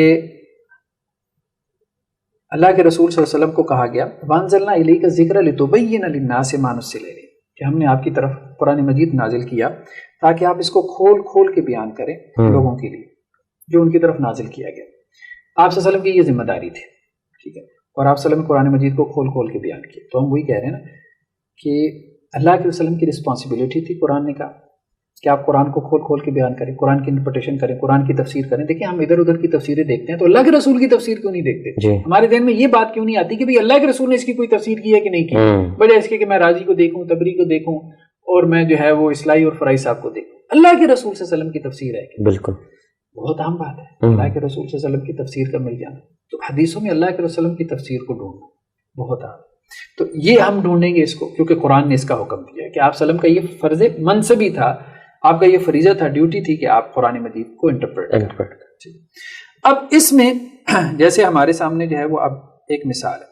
اللہ کے رسول صلی اللہ علیہ وسلم کو کہا گیا وَأَنزَلْنَا إِلَيْكَ الذِّكْرَ لِتُبَيِّنَ لِلنَّاسِ مَا نُزِّلَ إِلَيْهِمْ کہ ہم نے آپ کی طرف قرآن مجید نازل کیا تاکہ آپ اس کو کھول کھول کے بیان کریں لوگوں کے لیے جو ان کی طرف نازل کیا گیا. آپ صلی اللہ علیہ وسلم کی یہ ذمہ داری تھی. ٹھیک ہے. اور آپ صلی اللہ علیہ وسلم قرآن مجید کو کھول کھول کے بیان کیا. تو ہم وہی کہہ رہے ہیں نا کہ اللہ کے وسلم کی رسپانسبلٹی تھی. قرآن نے کہا کہ آپ قرآن کو کھول کھول کے بیان کریں قرآن کی انٹرپریٹیشن کریں قرآن کی تفسیر کریں. دیکھیں ہم ادھر ادھر کی تفسیریں دیکھتے ہیں تو اللہ کے رسول کی تفسیر کیوں نہیں دیکھتے؟ ہمارے ذہن میں یہ بات کیوں نہیں آتی کہ اللہ کے رسول نے اس کی کوئی تفسیر کی ہے کہ نہیں کی بجائے اس کے کہ میں راضی کو دیکھوں تبری کو دیکھوں اور میں جو ہے وہ اصلاحی اور فرائی صاحب کو دیکھوں. اللہ کے رسول صلی اللہ علیہ وسلم کی تفسیر ہے. بالکل بہت اہم بات ہے اللہ کے رسول صلی اللہ علیہ وسلم کی تفسیر کا مل جانا. تو حدیثوں میں اللہ کے رسول کی تفسیر کو ڈھونڈنا بہت اہم. تو یہ ہم ڈھونڈیں گے اس کو کیونکہ قرآن نے اس کا حکم دیا کہ آپ صلی اللہ علیہ وسلم کا یہ فرض منصبی تھا آپ کا یہ فریضہ تھا ڈیوٹی تھی کہ آپ قرآن مجید کو انٹرپریٹ کریں. اب اس میں جیسے ہمارے سامنے جو ہے وہ اب ایک مثال ہے.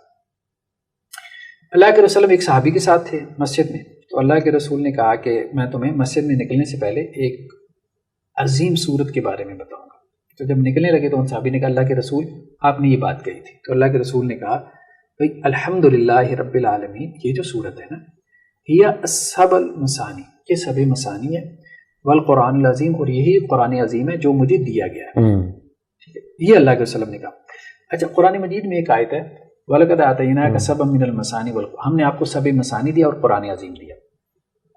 اللہ کے رسول ایک صحابی کے ساتھ تھے مسجد میں تو اللہ کے رسول نے کہا کہ میں تمہیں مسجد میں نکلنے سے پہلے ایک عظیم سورت کے بارے میں بتاؤں گا. تو جب نکلنے لگے تو ان صحابی نے کہا اللہ کے رسول آپ نے یہ بات کہی تھی. تو اللہ کے رسول نے کہا بھائی الحمدللہ رب العالمین یہ جو سورت ہے نا یہ سب المثانی یہ سب مثانی ہے والقرآن العظیم اور یہی قرآن عظیم ہے جو مجھے دیا گیا ہے. ٹھیک ہے. یہ اللہ کے وسلم نے کہا. اچھا قرآن مجید میں ایک آیت ہے وَلَقَدْ آتَيْنَاكَ سَبْعًا مِنَ الْمَثَانِِ ہم نے آپ کو سب مثانی دیا اور قرآن عظیم دیا.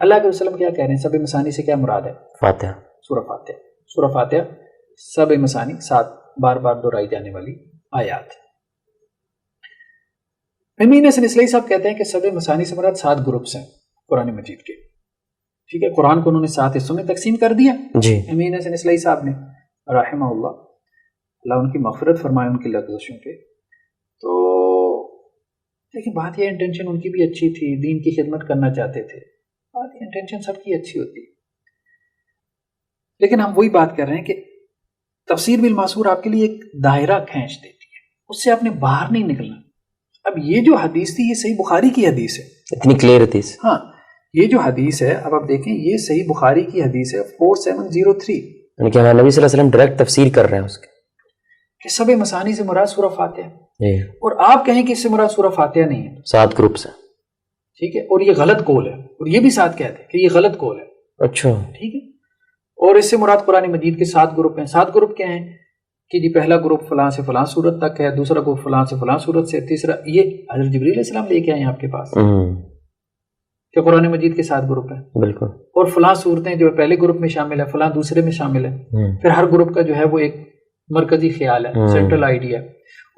اللہ کے وسلم کیا کہہ رہے ہیں سب مثانی سے کیا مراد ہے؟ فاتحہ سورہ فاتحہ. سورہ فاتحہ سب مثانی 7 بار بار دہرائی جانے والی آیات. امین حسن اسلائی صاحب کہتے ہیں کہ سب مثانی سے مراد 7 گروپس ہیں قرآن مجید کے. ٹھیک ہے. قرآن کو انہوں نے 7 حصوں میں تقسیم کر دیا جی امین حسن اسلائی صاحب نے رحمہ اللہ ان کی مغفرت فرمائے ان کی لغزشوں پہ. تو لیکن بات یہ انٹینشن ان کی بھی اچھی تھی دین کی خدمت کرنا چاہتے تھے. بات یہ انٹینشن سب کی اچھی ہوتی ہے لیکن ہم وہی بات کر رہے ہیں کہ تفسیر بالمعصور آپ کے لیے ایک دائرہ کھینچ دیتی ہے اس سے آپ نے باہر نہیں نکلنا. اب یہ جو حدیث تھی یہ صحیح بخاری کی حدیث ہے اتنی کلیئر حدیث. ہاں یہ جو حدیث ہے اب آپ دیکھیں یہ صحیح بخاری کی حدیث ہے 4703 یعنی کہ ہمارے نبی صلی اللہ علیہ وسلم ڈائریکٹ تفسیر کر رہے ہیں اس کے کہ سب مثانی سے مراد سورہ فاتحہ اور آپ کہیں کہ اس سے مراد سورہ فاتحہ نہیں ہے 7 گروپس ہیں. ٹھیک ہے. اور یہ غلط قول ہے اور یہ بھی ساتھ کہتے ہیں کہ یہ غلط قول ہے. اچھا ٹھیک ہے. اور اس سے مراد قرآن مجید کے 7 گروپ ہیں. 7 گروپ کیا ہیں کہ جی پہلا گروپ فلاں سے فلاں صورت تک ہے دوسرا گروپ فلاں سے فلاں صورت سے تیسرا یہ حضرت جبریل علیہ السلام لے کے آئے ہیں آپ کے پاس کہ قرآن مجید کے 7 گروپ ہیں. بالکل. اور فلاں صورتیں جو پہلے گروپ میں شامل ہے فلاں دوسرے میں شامل ہے. پھر ہر گروپ کا جو ہے وہ ایک مرکزی خیال ہے سینٹرل آئیڈیا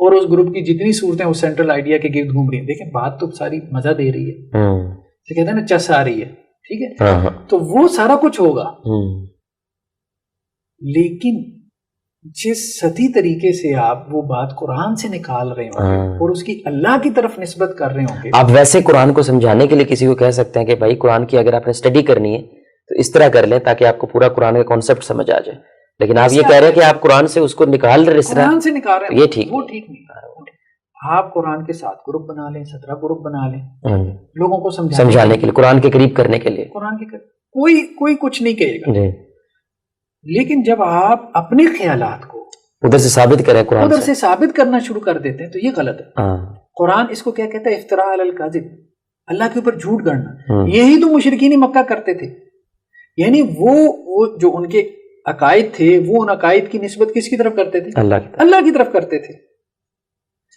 اور اس گروپ کی جتنی صورتیں اس سینٹرل آئیڈیا کے گرد گھوم رہی ہیں. دیکھیں بات تو ساری مزہ دے رہی ہے کہتے ہیں نا چس آ رہی ہے. ٹھیک ہے، تو وہ سارا کچھ ہوگا، لیکن جس سطحی طریقے سے آپ وہ بات قرآن سے نکال رہے ہوں گے اور اس کی اللہ کی طرف نسبت کر رہے ہوں گے. آپ ویسے قرآن کو سمجھانے کے لیے کسی کو کہہ سکتے ہیں کہ بھائی قرآن کی اگر آپ نے اسٹڈی کرنی ہے تو اس طرح کر لیں تاکہ آپ کو پورا قرآن کا کانسیپٹ سمجھ آ جائے، لیکن آپ یہ کہہ رہے ہیں کہ آپ قرآن سے اس کو نکال رہے اس طرح، قرآن سے نکال رہے ہیں، یہ ٹھیک وہ ٹھیک نہیں. آپ قرآن کے 7 گروپ بنا لیں، 17 گروپ بنا لیں، لوگوں کو سمجھانے کے لیے، قرآن کے قریب کرنے کے لیے. قرآن کے کوئی کچھ نہیں کہے گا، لیکن جب آپ اپنے خیالات کو ادھر سے ثابت کریں، قرآن ادھر سے ثابت کرنا شروع کر دیتے ہیں تو یہ غلط ہے. قرآن اس کو کیا کہتا ہے؟ افتراء علی الکاذب، اللہ کے اوپر جھوٹ گڑنا. یہی تو مشرکین مکہ کرتے تھے، یعنی وہ جو ان کے عقائد تھے وہ ان عقائد کی نسبت کس کی طرف کرتے تھے؟ اللہ کی طرف کرتے تھے.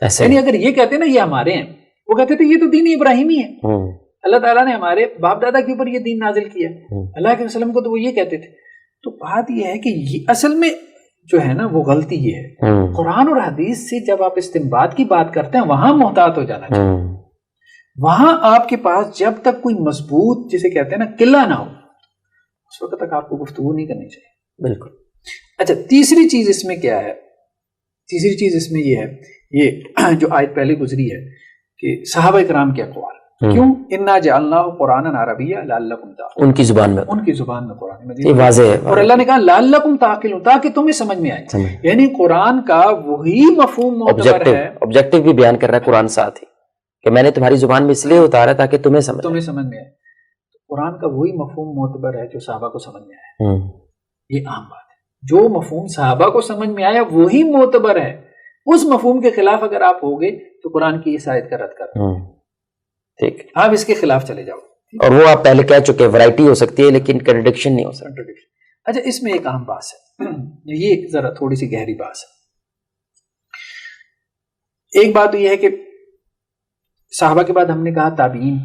یعنی اگر یہ کہتے نا یہ ہمارے ہیں، وہ کہتے تھے یہ تو دین ابراہیمی ہے، اللہ تعالیٰ نے ہمارے باپ دادا کے اوپر یہ دین نازل کیا، اللہ کے وسلم کو تو وہ یہ کہتے تھے. تو بات یہ ہے کہ اصل میں جو ہے نا وہ غلطی یہ ہے، قرآن اور حدیث سے جب آپ استنباط کی بات کرتے ہیں وہاں محتاط ہو جانا چاہیے. وہاں آپ کے پاس جب تک کوئی مضبوط جسے کہتے ہیں نا قلعہ نہ ہو اس وقت تک آپ کو گفتگو نہیں کرنی چاہیے. بالکل. اچھا، تیسری چیز اس میں کیا ہے؟ تیسری چیز اس میں یہ ہے، یہ جو آیت پہلے گزری ہے کہ صحابہ کرام کے اقوال، کیوں انا جعلناہ قرآنا عربیا لعلکم تعقلون، ان کی زبان میں قرآن مجید واضح ہے، اور اللہ نے کہا لعلکم تعقلون، تاکہ تمہیں سمجھ میں آئے. یعنی قرآن کا وہی مفہوم معتبر ہے، آبجیکٹو بھی بیان کر رہا ہے قرآن ساتھ ہی کہ میں نے تمہاری زبان میں اس لیے اتارا تاکہ تمہیں سمجھ میں آئے. قرآن کا وہی مفہوم معتبر ہے جو صحابہ کو سمجھ میں آیا. یہ عام بات ہے، جو مفہوم صحابہ کو سمجھ میں آیا وہی معتبر ہے. اس مفہوم کے خلاف اگر آپ ہوگے تو قرآن کی اس آیت کا رد کر دیں. ٹھیک، آپ اس کے خلاف چلے جاؤ. اور وہ آپ پہلے کہہ چکے ورائٹی ہو سکتی ہے لیکن کنٹرڈکشن نہیں ہو سکتی. اچھا، اس میں ایک اہم بات ہے، یہ ذرا تھوڑی سی گہری بات ہے. ایک بات تو یہ ہے کہ صحابہ کے بعد ہم نے کہا تابعین،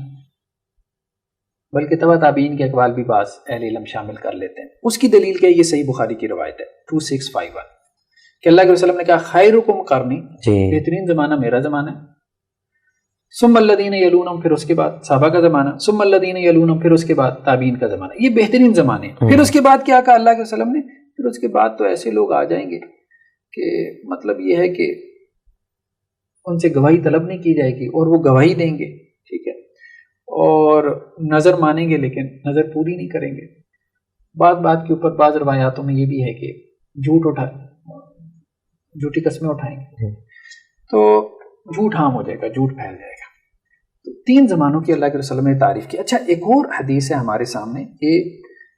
بلکہ تبع تابعین کے اقوال بھی بعض اہل علم شامل کر لیتے ہیں. اس کی دلیل کیا ہے؟ یہ صحیح بخاری کی روایت ہے 2651 کہ اللہ کے وسلم نے کہا خیرکم قرنی، بہترین زمانہ میرا زمانہ ہے، ثم الذین یلونہم، پھر اس کے بعد صحابہ کا زمانہ، ثم الذین یلونہم، پھر اس کے بعد تابعین کا زمانہ. یہ بہترین زمانے ہیں. پھر اس کے بعد کیا کہا اللہ کے وسلم نے؟ پھر اس کے بعد تو ایسے لوگ آ جائیں گے کہ مطلب یہ ہے کہ ان سے گواہی طلب نہیں کی جائے گی اور وہ گواہی دیں گے، ٹھیک ہے، اور نظر مانیں گے لیکن نظر پوری نہیں کریں گے. بات کے اوپر بعض روایاتوں میں یہ بھی ہے کہ جھوٹی قسمیں اٹھائیں گے تو جھوٹ عام ہو جائے گا، جھوٹ پھیل جائے گا. تو 3 زمانوں کی اللہ کے رسول نے تعریف کی. اچھا، ایک اور حدیث ہے ہمارے سامنے، یہ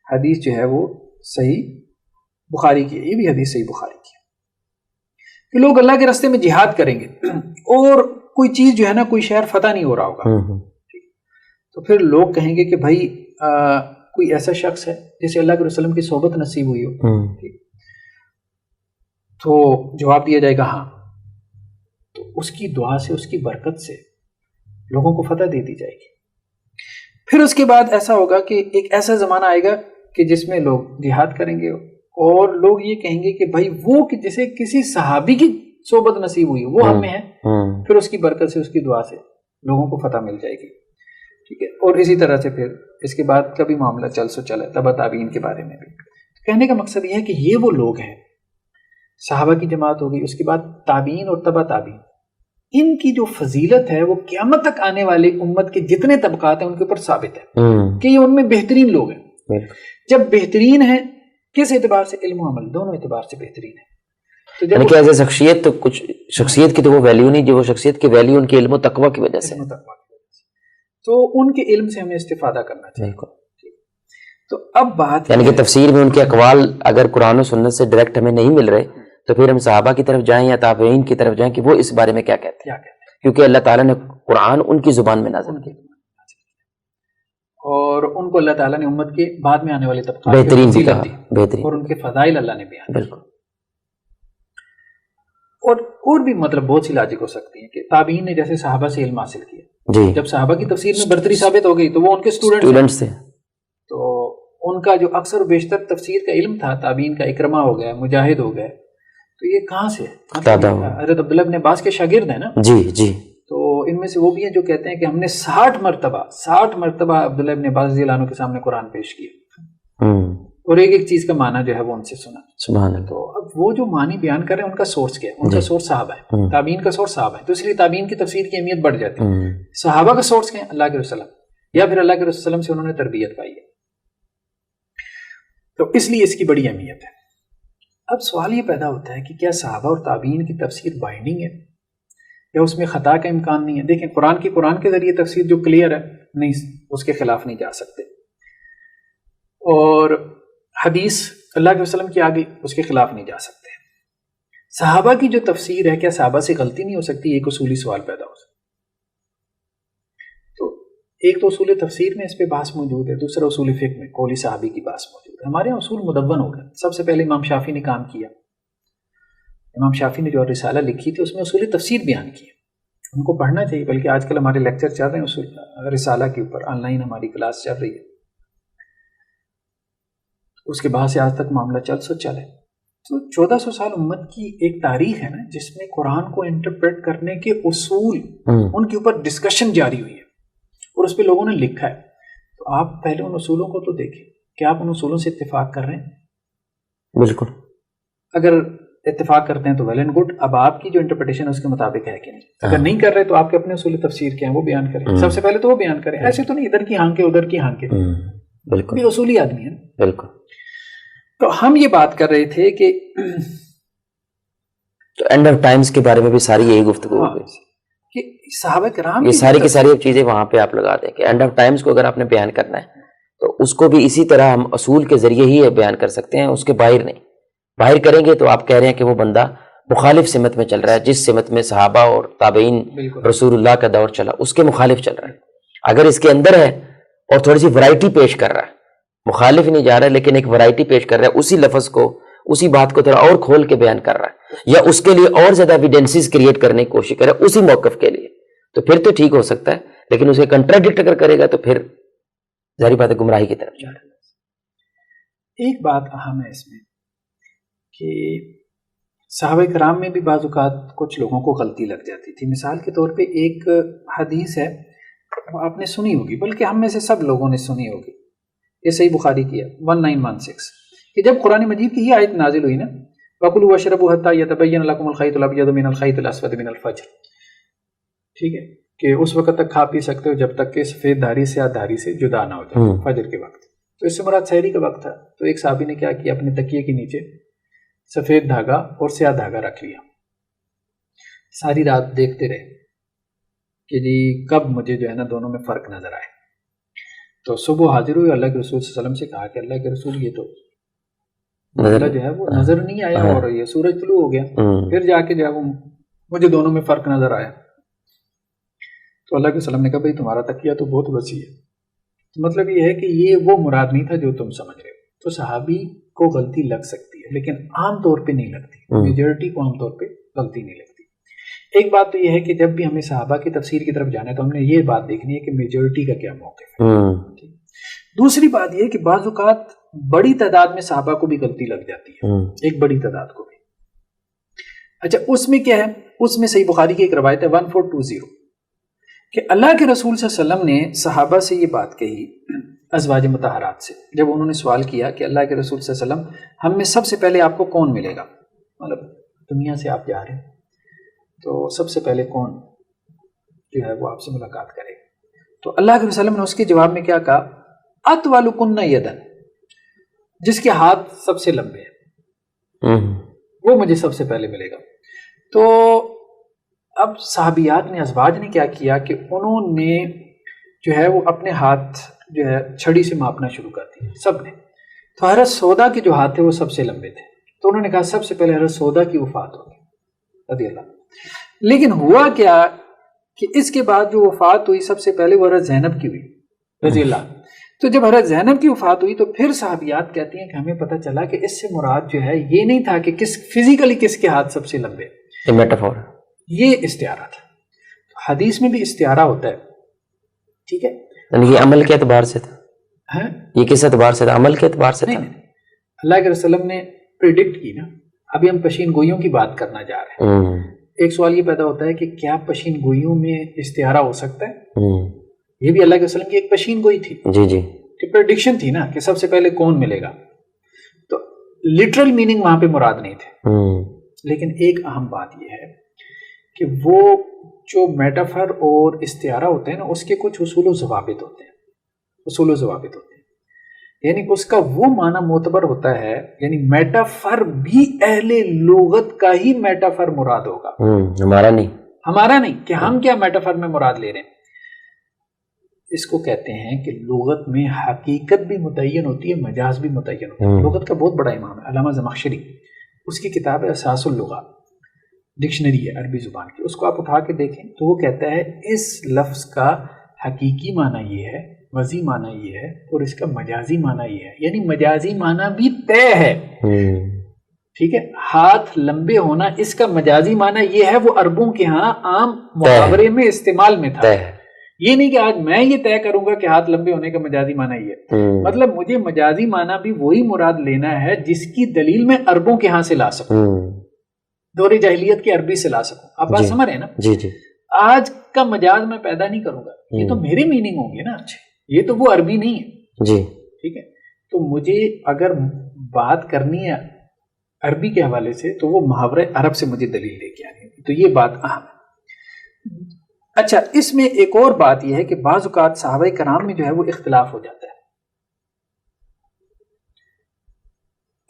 حدیث جو ہے وہ صحیح بخاری کی ہے، یہ بھی حدیث صحیح بخاری کی ہے کہ لوگ اللہ کے راستے میں جہاد کریں گے اور کوئی چیز جو ہے نا، کوئی شہر فتح نہیں ہو رہا ہوگا، تو پھر لوگ کہیں گے کہ بھائی کوئی ایسا شخص ہے جسے اللہ کے رسول کی صحبت نصیب ہوئی ہو، تو جواب دیا جائے گا ہاں. تو اس کی دعا سے، اس کی برکت سے لوگوں کو فتح دے دی جائے گی. پھر اس کے بعد ایسا ہوگا کہ ایک ایسا زمانہ آئے گا کہ جس میں لوگ جہاد کریں گے اور لوگ یہ کہیں گے کہ بھائی وہ جسے کسی صحابی کی صحبت نصیب ہوئی وہ ہم میں ہے، پھر اس کی برکت سے، اس کی دعا سے لوگوں کو فتح مل جائے گی. ٹھیک ہے، اور اسی طرح سے پھر اس کے بعد کا بھی معاملہ چل سو چلا ہے تبع تابعین کے بارے میں بھی. کہنے کا مقصد یہ ہے کہ یہ وہ لوگ ہیں، صحابہ کی جماعت ہوگی، اس کے بعد تابعین اور تبع تابعین، ان کی جو فضیلت ہے وہ قیامت تک آنے والے امت کے جتنے طبقات ہیں ان کے اوپر ثابت ہے کہ یہ ان میں بہترین لوگ ہیں. جب بہترین ہیں کس اعتبار سے؟ علم و عمل دونوں اعتبار سے بہترین ہے. تو جب ایسے شخصیت تو کچھ شخصیت کی تو وہ ویلیو نہیں، جو وہ شخصیت کی ویلیو ان کے علم و تقوی کی وجہ سے، تو ان کے علم سے ہمیں استفادہ کرنا چاہیے. تو اب بات یعنی کہ تفسیر میں ان کے اقوال اگر قرآن و سنت سے ڈائریکٹ ہمیں نہیں مل رہے تو پھر ہم صحابہ کی طرف جائیں یا تابعین کی طرف جائیں کہ وہ اس بارے میں کیا کہتے ہیں، کیونکہ اللہ تعالیٰ نے قرآن ان کی زبان میں نازل کیا اور ان کو اللہ تعالیٰ نے امت کے بعد میں آنے والے طبقات بہترین دی اور ان کے فضائل اللہ نے بیان. بالکل. اور بھی مطلب بہت سی لاجک ہو سکتی ہیں کہ تابعین نے جیسے صحابہ سے علم حاصل کیا، جب صحابہ کی تفسیر میں برتری ثابت ہو گئی تو وہ ان کے اسٹوڈنٹس تھے، تو ان کا جو اکثر و بیشتر تفسیر کا علم تھا تابعین کا، اکرمہ ہو گیا، مجاہد ہو گئے، تو یہ کہاں سے؟ حضرت عبداللہ ابن عباس کے شاگرد ہیں نا. جی. تو ان میں سے وہ بھی ہیں جو کہتے ہیں کہ ہم نے 60 مرتبہ عبداللہ ابن عباس رضی اللہ عنہ کے سامنے قرآن پیش کیا اور ایک ایک چیز کا معنی جو ہے وہ ان سے سنا. سبحان اللہ. تو اب وہ جو معنی بیان کر رہے ہیں ان کا سورس کیا ہے؟ ان کا سورس صحابہ ہے, تابعین کا سورس صحابہ ہے, تو اس لیے تابعین کی تفسیر کی اہمیت بڑھ جاتی ہے. صحابہ کا سورس کیا ہے؟ اللہ کے رسول یا پھر اللہ کے رسول سے انہوں نے تربیت پائی ہے, تو اس لیے اس کی بڑی اہمیت ہے. اب سوال یہ پیدا ہوتا ہے کہ کیا صحابہ اور تابعین کی تفسیر بائنڈنگ ہے یا اس میں خطا کا امکان نہیں ہے؟ دیکھیں قرآن کے ذریعے تفسیر جو کلیئر ہے, نہیں اس کے خلاف نہیں جا سکتے, اور حدیث اللہ کے وسلم کی آگے اس کے خلاف نہیں جا سکتے. صحابہ کی جو تفسیر ہے, کیا صحابہ سے غلطی نہیں ہو سکتی؟ ایک اصولی سوال پیدا ہو سکتا. تو ایک تو اصول تفسیر میں اس پہ بحث موجود ہے, دوسرا اصول فقہ میں قولی صحابی کی بحث موجود ہے. ہمارے یہاں اصول مدون ہو گئے. سب سے پہلے امام شافعی نے کام کیا. امام شافعی نے جو رسالہ لکھی تھی اس میں اصول تفسیر بیان کی. ان کو پڑھنا چاہیے, بلکہ آج کل ہمارے لیکچر چل رہے ہیں اصول رسالہ کے اوپر, آن لائن ہماری کلاس چل رہی ہے. اس کے بعد سے آج تک معاملہ چلے. تو 1400 سال امت کی ایک تاریخ ہے نا, جس میں قرآن کو انٹرپریٹ کرنے کے اصول ان کے اوپر ڈسکشن جاری ہوئی ہے اور اس پہ لوگوں نے لکھا ہے. تو آپ پہلے ان اصولوں کو تو دیکھیں, کیا آپ ان اصولوں سے اتفاق کر رہے ہیں؟ بالکل. اگر اتفاق کرتے ہیں تو ویل اینڈ گڈ. اب آپ کی جو انٹرپریٹیشن اس کے مطابق ہے کہ نہیں. اگر نہیں کر رہے تو آپ کے اپنے اصول تفسیر کیا ہیں وہ بیان کریں. سب سے پہلے تو وہ بیان کریں, ایسے تو نہیں ادھر کی ہانکیں ادھر کی ہانکیں. بالکل, یہ اصولی آدمی ہے. بالکل. تو ہم یہ بات کر رہے تھے کہ اینڈ آف ٹائمز کے بارے میں بھی ساری یہی گفتگو ہو گئی کہ صحابہ کرام یہ ساری کی ساری چیزیں وہاں پہ آپ لگا دیں کہ اینڈ آف ٹائمز کو اگر آپ نے بیان کرنا ہے تو اس کو بھی اسی طرح ہم اصول کے ذریعے ہی بیان کر سکتے ہیں, اس کے باہر نہیں. باہر کریں گے تو آپ کہہ رہے ہیں کہ وہ بندہ مخالف سمت میں چل رہا ہے, جس سمت میں صحابہ اور تابعین رسول اللہ کا دور چلا اس کے مخالف چل رہا ہے. اگر اس کے اندر ہے اور تھوڑی سی ورائٹی پیش کر رہا ہے, مخالف نہیں جا رہا ہے لیکن ایک ورائٹی پیش کر رہا ہے, اسی لفظ کو اسی بات کو تھوڑا اور کھول کے بیان کر رہا ہے, یا اس کے لیے اور زیادہ ایویڈنسز کریٹ کرنے کی کوشش کر رہا ہے اسی موقف کے لیے, تو پھر تو ٹھیک ہو سکتا ہے. لیکن اسے کنٹراڈکٹ اگر کرے گا تو پھر ظاہری بات ہے گمراہی کی طرف جا رہا ہے. ایک بات اہم ہے اس میں کہ صحابہ کرام میں بھی بعض اوقات کچھ لوگوں کو غلطی لگ جاتی تھی. مثال کے طور پہ ایک حدیث ہے, آپ نے سنی ہوگی, بلکہ ہم میں سے سب لوگوں نے سنی ہوگی, یہ صحیح بخاری کی ہے 1916, کہ جب قرآن مجید کی یہ آیت نازل ہوئی نا, وَكُلُوا وَاشْرَبُوا حَتَّى يَتَبَيَّنَ لَكُمُ الْخَيْطُ الْأَبْيَضُ مِنَ الْخَيْطِ الْأَسْوَدِ مِنَ الْفَجْرِ, ٹھیک ہے, کہ اس وقت تک کھا پی سکتے ہو جب تک کہ سفید دھاری سیاہ دھاری سے جدا نہ ہو جائے فجر کے وقت. تو اس سے مراد سحری کا وقت تھا. تو ایک صحابی نے کیا کیا, اپنے تکیے کے نیچے سفید دھاگا اور سیاہ دھاگا رکھ لیا. ساری رات دیکھتے رہے کہ جی کب مجھے جو ہے نا دونوں میں فرق نظر آئے. تو صبح حاضر ہوئے, اللہ کے رسول صلی اللہ علیہ وسلم سے کہا کہ اللہ کے رسول یہ تو اللہ جو ہے وہ نظر نہیں آیا اور یہ سورج طلوع ہو گیا. پھر جا کے جو ہے وہ مجھے دونوں میں فرق نظر آیا. تو اللہ کے وسلم نے کہا بھائی تمہارا تکیہ تو بہت وسیع ہے. تو مطلب یہ ہے کہ یہ وہ مراد نہیں تھا جو تم سمجھ رہے ہو. تو صحابی کو غلطی لگ سکتی ہے لیکن عام طور پہ نہیں لگتی, میجورٹی کو عام طور پہ غلطی نہیں لگتی. ایک بات تو یہ ہے کہ جب بھی ہمیں صحابہ کی تفسیر کی طرف جانا ہے تو ہم نے یہ بات دیکھنی ہے کہ میجورٹی کا کیا موقف ہے. دوسری بات یہ ہے کہ بعض اوقات بڑی تعداد میں صحابہ کو بھی غلطی لگ جاتی ہے, ایک بڑی تعداد کو بھی. اچھا اس میں کیا ہے, اس میں صحیح بخاری کی ایک روایت ہے 1420 کہ اللہ کے رسول صلی اللہ علیہ وسلم نے صحابہ سے یہ بات کہی ازواج مطہرات سے, جب انہوں نے سوال کیا کہ اللہ کے رسول صلی اللہ علیہ وسلم ہم میں سب سے پہلے آپ کو کون ملے گا, مطلب دنیا سے آپ جا رہے ہیں تو سب سے پہلے کون جو ہے وہ آپ سے ملاقات کرے گا. تو اللہ کے وسلم نے اس کے جواب میں کیا کہا, اطولکن یدن, جس کے ہاتھ سب سے لمبے ہیں وہ مجھے سب سے پہلے ملے گا. تو اب صحابیات نے ازواج نے کیا کیا کہ انہوں نے جو ہے وہ اپنے ہاتھ جو ہے چھڑی سے ماپنا شروع کر دی سب نے. تو حضرت سودا کے جو ہاتھ تھے وہ سب سے لمبے تھے, تو انہوں نے کہا سب سے پہلے حضرت سودا کی وفات ہوگی رضی اللہ. لیکن ہوا کیا کہ اس کے بعد جو وفات ہوئی سب سے پہلے وہ حضرت زینب کی ہوئی رضی اللہ. تو جب حضرت زینب کی وفات ہوئی تو پھر صحابیات کہتی ہیں کہ ہمیں پتہ چلا کہ اس سے مراد جو ہے یہ نہیں تھا کہ کس فزیکلی کس کے ہاتھ سب سے لمبے, میٹافور, یہ استعارہ تھا. حدیث میں بھی استعارہ ہوتا ہے, ٹھیک ہے, یعنی یہ عمل کے اعتبار سے تھا, یہ کس اعتبار سے تھا, عمل کے اعتبار سے تھا. اللہ کے رسول نے پریڈکٹ کی نا, ابھی ہم پشین گوئیوں کی بات کرنا جا رہے ہیں ایک سوال یہ پیدا ہوتا ہے کہ کیا پشین گوئیوں میں استعارہ ہو سکتا ہے؟ یہ بھی اللہ کے وسلم کی ایک پشین گوئی تھی، جی جی، کہ پریڈکشن تھی نا کہ سب سے پہلے کون ملے گا، تو لٹرل میننگ وہاں پہ مراد نہیں تھے. لیکن ایک اہم بات یہ ہے کہ وہ جو میٹافر اور استعارہ ہوتے ہیں نا، اس کے کچھ اصول و ضوابط ہوتے ہیں، اصول و ضوابط ہوتے ہیں، یعنی اس کا وہ معنی معتبر ہوتا ہے، یعنی میٹافر بھی اہل لغت کا ہی میٹافر مراد ہوگا، ہمارا نہیں کہ ہم کیا میٹافر میں مراد لے رہے ہیں. اس کو کہتے ہیں کہ لغت میں حقیقت بھی متعین ہوتی ہے، مجاز بھی متعین ہوتی ہے. لغت کا بہت بڑا امام ہے علامہ زمخشری، اس کی کتاب ہے اساس اللغہ، ڈکشنری ہے عربی زبان کی، اس کو آپ اٹھا کے دیکھیں تو وہ کہتا ہے اس لفظ کا حقیقی معنی یہ ہے، وضعی معنی یہ ہے، اور اس کا مجازی معنی یہ ہے. یعنی مجازی معنی بھی طے ہے، ٹھیک ہے. ہاتھ لمبے ہونا اس کا مجازی معنی یہ ہے، وہ عربوں کے ہاں عام محاورے میں استعمال میں تھا. یہ نہیں کہ آج میں یہ طے کروں گا کہ ہاتھ لمبے ہونے کا مجازی معنی یہ ہے. مطلب مجھے مجازی معنی بھی وہی مراد لینا ہے جس کی دلیل میں عربوں کے ہاں سے لا سکوں، دور جاہلیت کی عربی سے لا سکوں. آپ بات سمجھ رہے ہیں نا؟ جی جی. آج کا مجاز میں پیدا نہیں کروں گا، یہ تو میرے میننگ ہوں گے نا، یہ تو وہ عربی نہیں ہے. جی ٹھیک ہے. تو مجھے اگر بات کرنی ہے عربی کے حوالے سے تو وہ محاورہ عرب سے مجھے دلیل لے کے آنی ہے. تو یہ بات اہم ہے. اچھا، اس میں ایک اور بات یہ ہے کہ بعض اوقات صحابہ کرام میں جو ہے وہ اختلاف ہو جاتا ہے.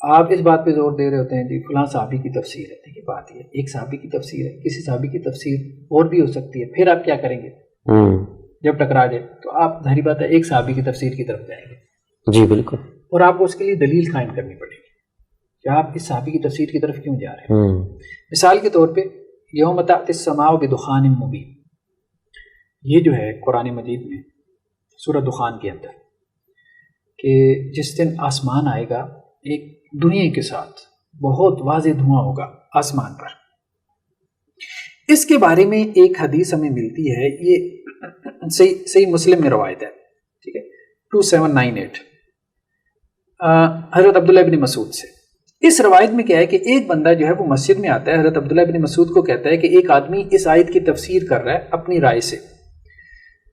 آپ اس بات پہ زور دے رہے ہوتے ہیں جی فلاں صحابی کی تفسیر ہے. دیکھیے بات یہ ایک صحابی کی تفسیر ہے، کسی صحابی کی تفسیر اور بھی ہو سکتی ہے. پھر آپ کیا کریں گے جب ٹکرا جائے؟ تو آپ ظاہری بات ہے ایک صحابی کی تفسیر کی طرف جائیں گے. جی بالکل. اور آپ کو اس کے لیے دلیل قائم کرنی پڑے گی کہ آپ اس صحابی کی تفسیر کی طرف کیوں جا رہے ہیں. مثال کے طور پہ یوم تأتی السماء بدخان مبین، یہ جو ہے قرآن مجید میں سورہ دخان کے اندر کہ جس دن آسمان آئے گا ایک دھوئیں کے ساتھ، بہت واضح دھواں ہوگا آسمان پر. اس کے بارے میں ایک حدیث ہمیں ملتی ہے، یہ صحیح مسلم میں روایت ہے، ٹھیک ہے، 2798 حضرت عبداللہ ابن مسعود سے. اس روایت میں کیا ہے کہ ایک بندہ جو ہے وہ مسجد میں آتا ہے، حضرت عبداللہ ابن مسعود کو کہتا ہے کہ ایک آدمی اس آیت کی تفسیر کر رہا ہے اپنی رائے سے.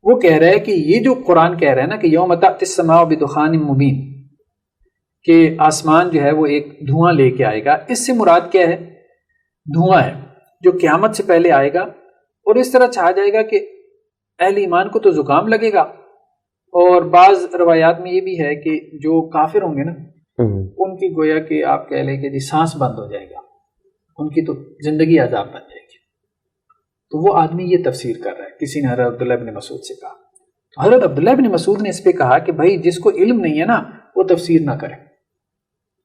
وہ کہہ رہا ہے کہ یہ جو قرآن کہہ رہا ہے نا کہ یوم تأتی السماء بدخان مبین، کہ آسمان جو ہے وہ ایک دھواں لے کے آئے گا، اس سے مراد کیا ہے؟ دھواں ہے جو قیامت سے پہلے آئے گا اور اس طرح چھا جائے گا کہ اہل ایمان کو تو زکام لگے گا. اور بعض روایات میں یہ بھی ہے کہ جو کافر ہوں گے نا ان کی گویا کہ آپ کہہ لیں کہ جی سانس بند ہو جائے گا، ان کی تو زندگی عذاب بن جائے گی. تو وہ آدمی یہ تفسیر کر رہا ہے، کسی نے حضرت عبداللہ ابن مسعود سے کہا. تو حضرت عبداللہ ابن مسعود نے اس پہ کہا کہ بھائی جس کو علم نہیں ہے نا وہ تفسیر نہ کرے،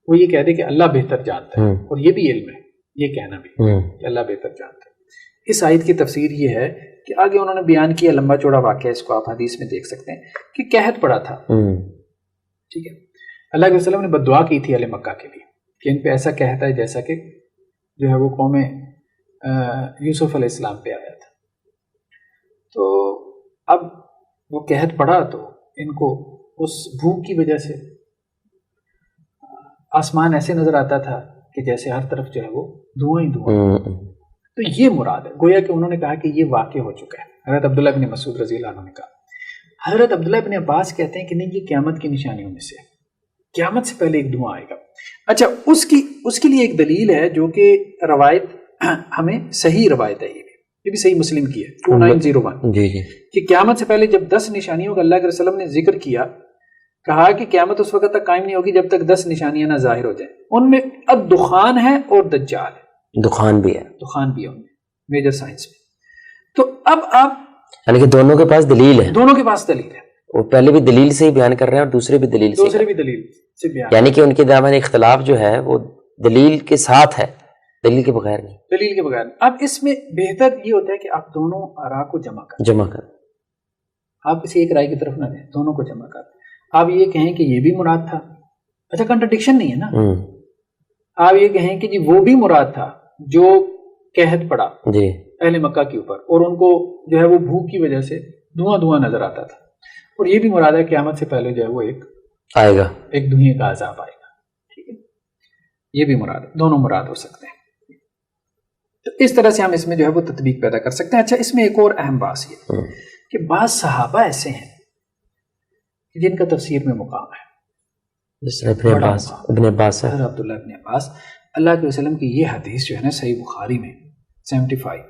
وہ یہ کہہ دے کہ اللہ بہتر جانتا ہے، اور یہ بھی علم ہے یہ کہنا بھی کہ اللہ بہتر جانتا ہے. اس آیت کی تفسیر یہ ہے کہ آگے انہوں نے بیان کیا لمبا چوڑا واقعہ، اس کو آپ حدیث میں دیکھ سکتے ہیں کہ قحط پڑا تھا، ٹھیک ہے. اللہ کے وسلم نے بد دعا کی تھی اہل مکہ کے لیے کہ ان پہ ایسا قحط ہے جیسا کہ جو ہے وہ قوم یوسف علیہ السلام پہ آیا تھا. تو اب وہ قحط پڑا تو ان کو اس بھوک کی وجہ سے آسمان ایسے نظر آتا تھا کہ جیسے ہر طرف جو ہے وہ دھواں ہی دھواں. تو یہ مراد ہے، گویا کہ انہوں نے کہا کہ یہ واقع ہو چکا ہے. حضرت عبداللہ ابن مسعود رضی اللہ عنہ نے کہا. حضرت عبداللہ ابن عباس کہتے ہیں کہ نہیں، یہ قیامت کی نشانیوں میں سے، قیامت سے پہلے ایک دھواں آئے گا. اچھا، اس کے لیے ایک دلیل ہے جو کہ روایت ہمیں صحیح روایت ہے، یہ بھی صحیح مسلم کی ہے 2901 کہ قیامت سے پہلے جب 10 نشانیوں کا اللہ کے رسول نے ذکر کیا، کہا کہ قیامت اس وقت تک قائم نہیں ہوگی جب تک 10 نشانیاں نہ ظاہر ہو جائیں. ان میں الدخان ہے اور دجال ہے. دخان بھی ہے ان میں میجر سائنس میں. تو اب آپ یعنی کہ دونوں کے پاس دلیل ہے، دونوں کے پاس دلیل ہے. وہ پہلے بھی دلیل سے ہی بیان کر رہے ہیں اور دوسرے بھی دلیل سے بیان، یعنی کہ ان کے درمیان اختلاف جو ہے وہ دلیل کے ساتھ ہے، دلیل کے بغیر نہیں. اب اس میں بہتر یہ ہوتا ہے کہ آپ دونوں آراء کو جمع کر، آپ کسی ایک رائے کی طرف نہ جائیں، دونوں کو جمع کر. آپ یہ کہیں کہ یہ بھی مراد تھا، اچھا کنٹرڈکشن نہیں ہے نا. آپ یہ کہیں کہ جی وہ بھی مراد تھا جو قحط پڑا اہل مکہ کے اوپر اور ان کو جو ہے وہ بھوک کی وجہ سے دھواں نظر آتا تھا، اور یہ بھی مراد ہے قیامت سے پہلے جو ہے وہ ایک آئے گا، ایک دھوئیں کا عذاب آئے گا. ٹھیک ہے، یہ بھی مراد ہے، دونوں مراد ہو سکتے ہیں. تو اس طرح سے ہم اس میں جو ہے وہ تطبیق پیدا کر سکتے ہیں. اچھا اس میں ایک اور اہم بات یہ کہ بعض صحابہ ایسے ہیں جن کا تفسیر میں مقام ہے, جیسے ابن عباس, عبداللہ ابن عباس. اللہ کے وسلم کی یہ حدیث جو ہے نا صحیح بخاری میں 75,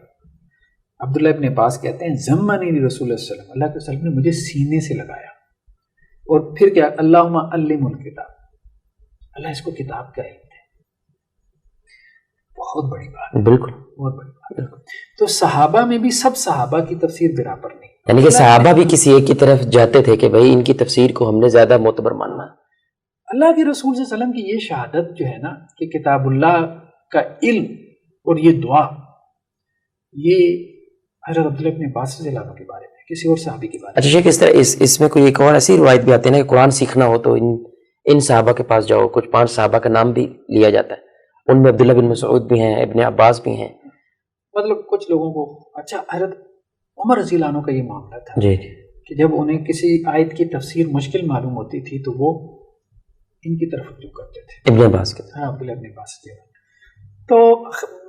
عبداللہ ابن عباس کہتے ہیں زمانی رسول اللہ صلی اللہ علیہ وسلم, اللہ کے وسلم نے مجھے سینے سے لگایا اور پھر کیا, اللہم علم الکتاب, اللہ اس کو کتاب کا علم دے. بہت بڑی بات ہے, بالکل بہت بڑی بات. تو صحابہ میں بھی سب صحابہ کی تفسیر برابر نہیں, یعنی کہ صحابہ بھی کسی ایک کی طرف جاتے تھے کہ بھائی ان کی تفسیر کو ہم نے زیادہ معتبر ماننا. اللہ کے رسول صلی اللہ علیہ وسلم کی یہ شہادت جو ہے نا کہ کتاب اللہ کا علم اور یہ دعا, یہ حضرت عبداللہ ابن عباس رضی اللہ عنہ کے بارے میں, کسی اور صحابی کے بارے میں. اچھا شیخ, اس طرح اس میں کوئی ایک اور ایسی روایت بھی آتی ہے نا کہ قرآن سیکھنا ہو تو ان صحابہ کے پاس جاؤ. کچھ 5 صحابہ کا نام بھی لیا جاتا ہے, ان میں عبداللہ بن مسعود بھی ہیں, ابن عباس بھی ہیں. مطلب کچھ لوگوں کو, اچھا حضرت عمر رضی اللہ عنہ کا یہ معاملہ تھا جی کہ جب انہیں کسی آیت کی تفسیر مشکل معلوم ہوتی تھی تو وہ ان کی طرف رجوع کرتے تھے, ابن عباس کے. ہاں, عبداللہ ابن عباس. تو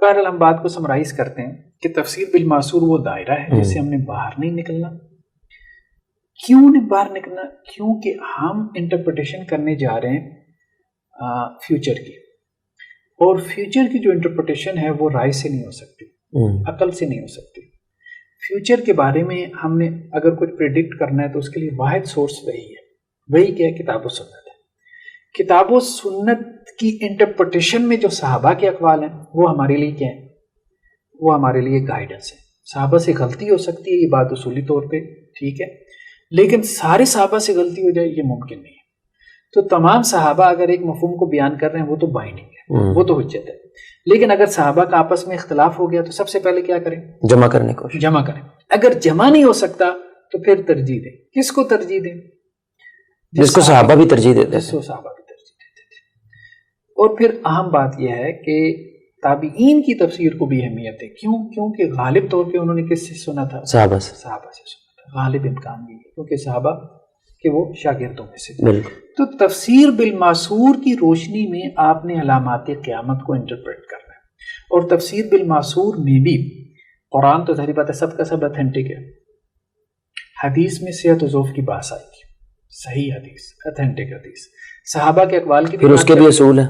بہرحال ہم بات کو سمرائز کرتے ہیں کہ تفسیر بالمعصور وہ دائرہ ہے جس سے ہم نے باہر نہیں نکلنا. کیوں نہیں باہر نکلنا؟ کیونکہ ہم انٹرپریٹیشن کرنے جا رہے ہیں فیوچر کی, اور فیوچر کی جو انٹرپریٹیشن ہے وہ رائے سے نہیں ہو سکتی, عقل سے نہیں ہو سکتی. فیوچر کے بارے میں ہم نے اگر کچھ پریڈکٹ کرنا ہے تو اس کے لیے واحد سورس وہی ہے. وہی کیا ہے؟ کتاب و سنت ہے. کتاب و سنت کی انٹرپریٹیشن میں جو صحابہ کے اقوال ہیں وہ ہمارے لیے کیا ہیں؟ وہ ہمارے لیے گائیڈنس ہے. صحابہ سے غلطی ہو سکتی ہے, یہ بات اصولی طور پہ ٹھیک ہے, لیکن سارے صحابہ سے غلطی ہو جائے یہ ممکن نہیں ہے. تو تمام صحابہ اگر ایک مفہوم کو بیان کر رہے ہیں وہ تو بائنڈنگ ہے, وہ تو حجت ہے. لیکن اگر صحابہ کا آپس میں اختلاف ہو گیا تو سب سے پہلے کیا کریں؟ جمع کرنے کو جمع کریں. اگر جمع نہیں ہو سکتا تو پھر ترجیح دیں. کس کو ترجیح دیں؟ جس کو صحابہ بھی ترجیح دیتے تھے. صحابہ بھی ترجیح دیتے تھے. اور پھر اہم بات یہ ہے کہ تابعین کی تفسیر کو بھی اہمیت ہے. کیونکہ غالب طور پہ انہوں نے کس سے سنا تھا؟ صحابہ سے سنا تھا. غالب امکان بھی ہے کیونکہ صحابہ کہ وہ شاگردوں میں سے. تو تفسیر بالمعصور کی روشنی میں آپ نے علامات قیامت کو انٹرپریٹ کرنا ہے. اور تفسیر بالمعصور میں بھی قرآن تو ظاہر بات ہے سب کا سب اتھینٹک ہے. حدیث میں صحت و ضعف کی بحث آئی تھی, صحیح حدیث, اتھینٹک حدیث, صحابہ کے اقوال کی, پھر اس کے بھی اصول ہیں.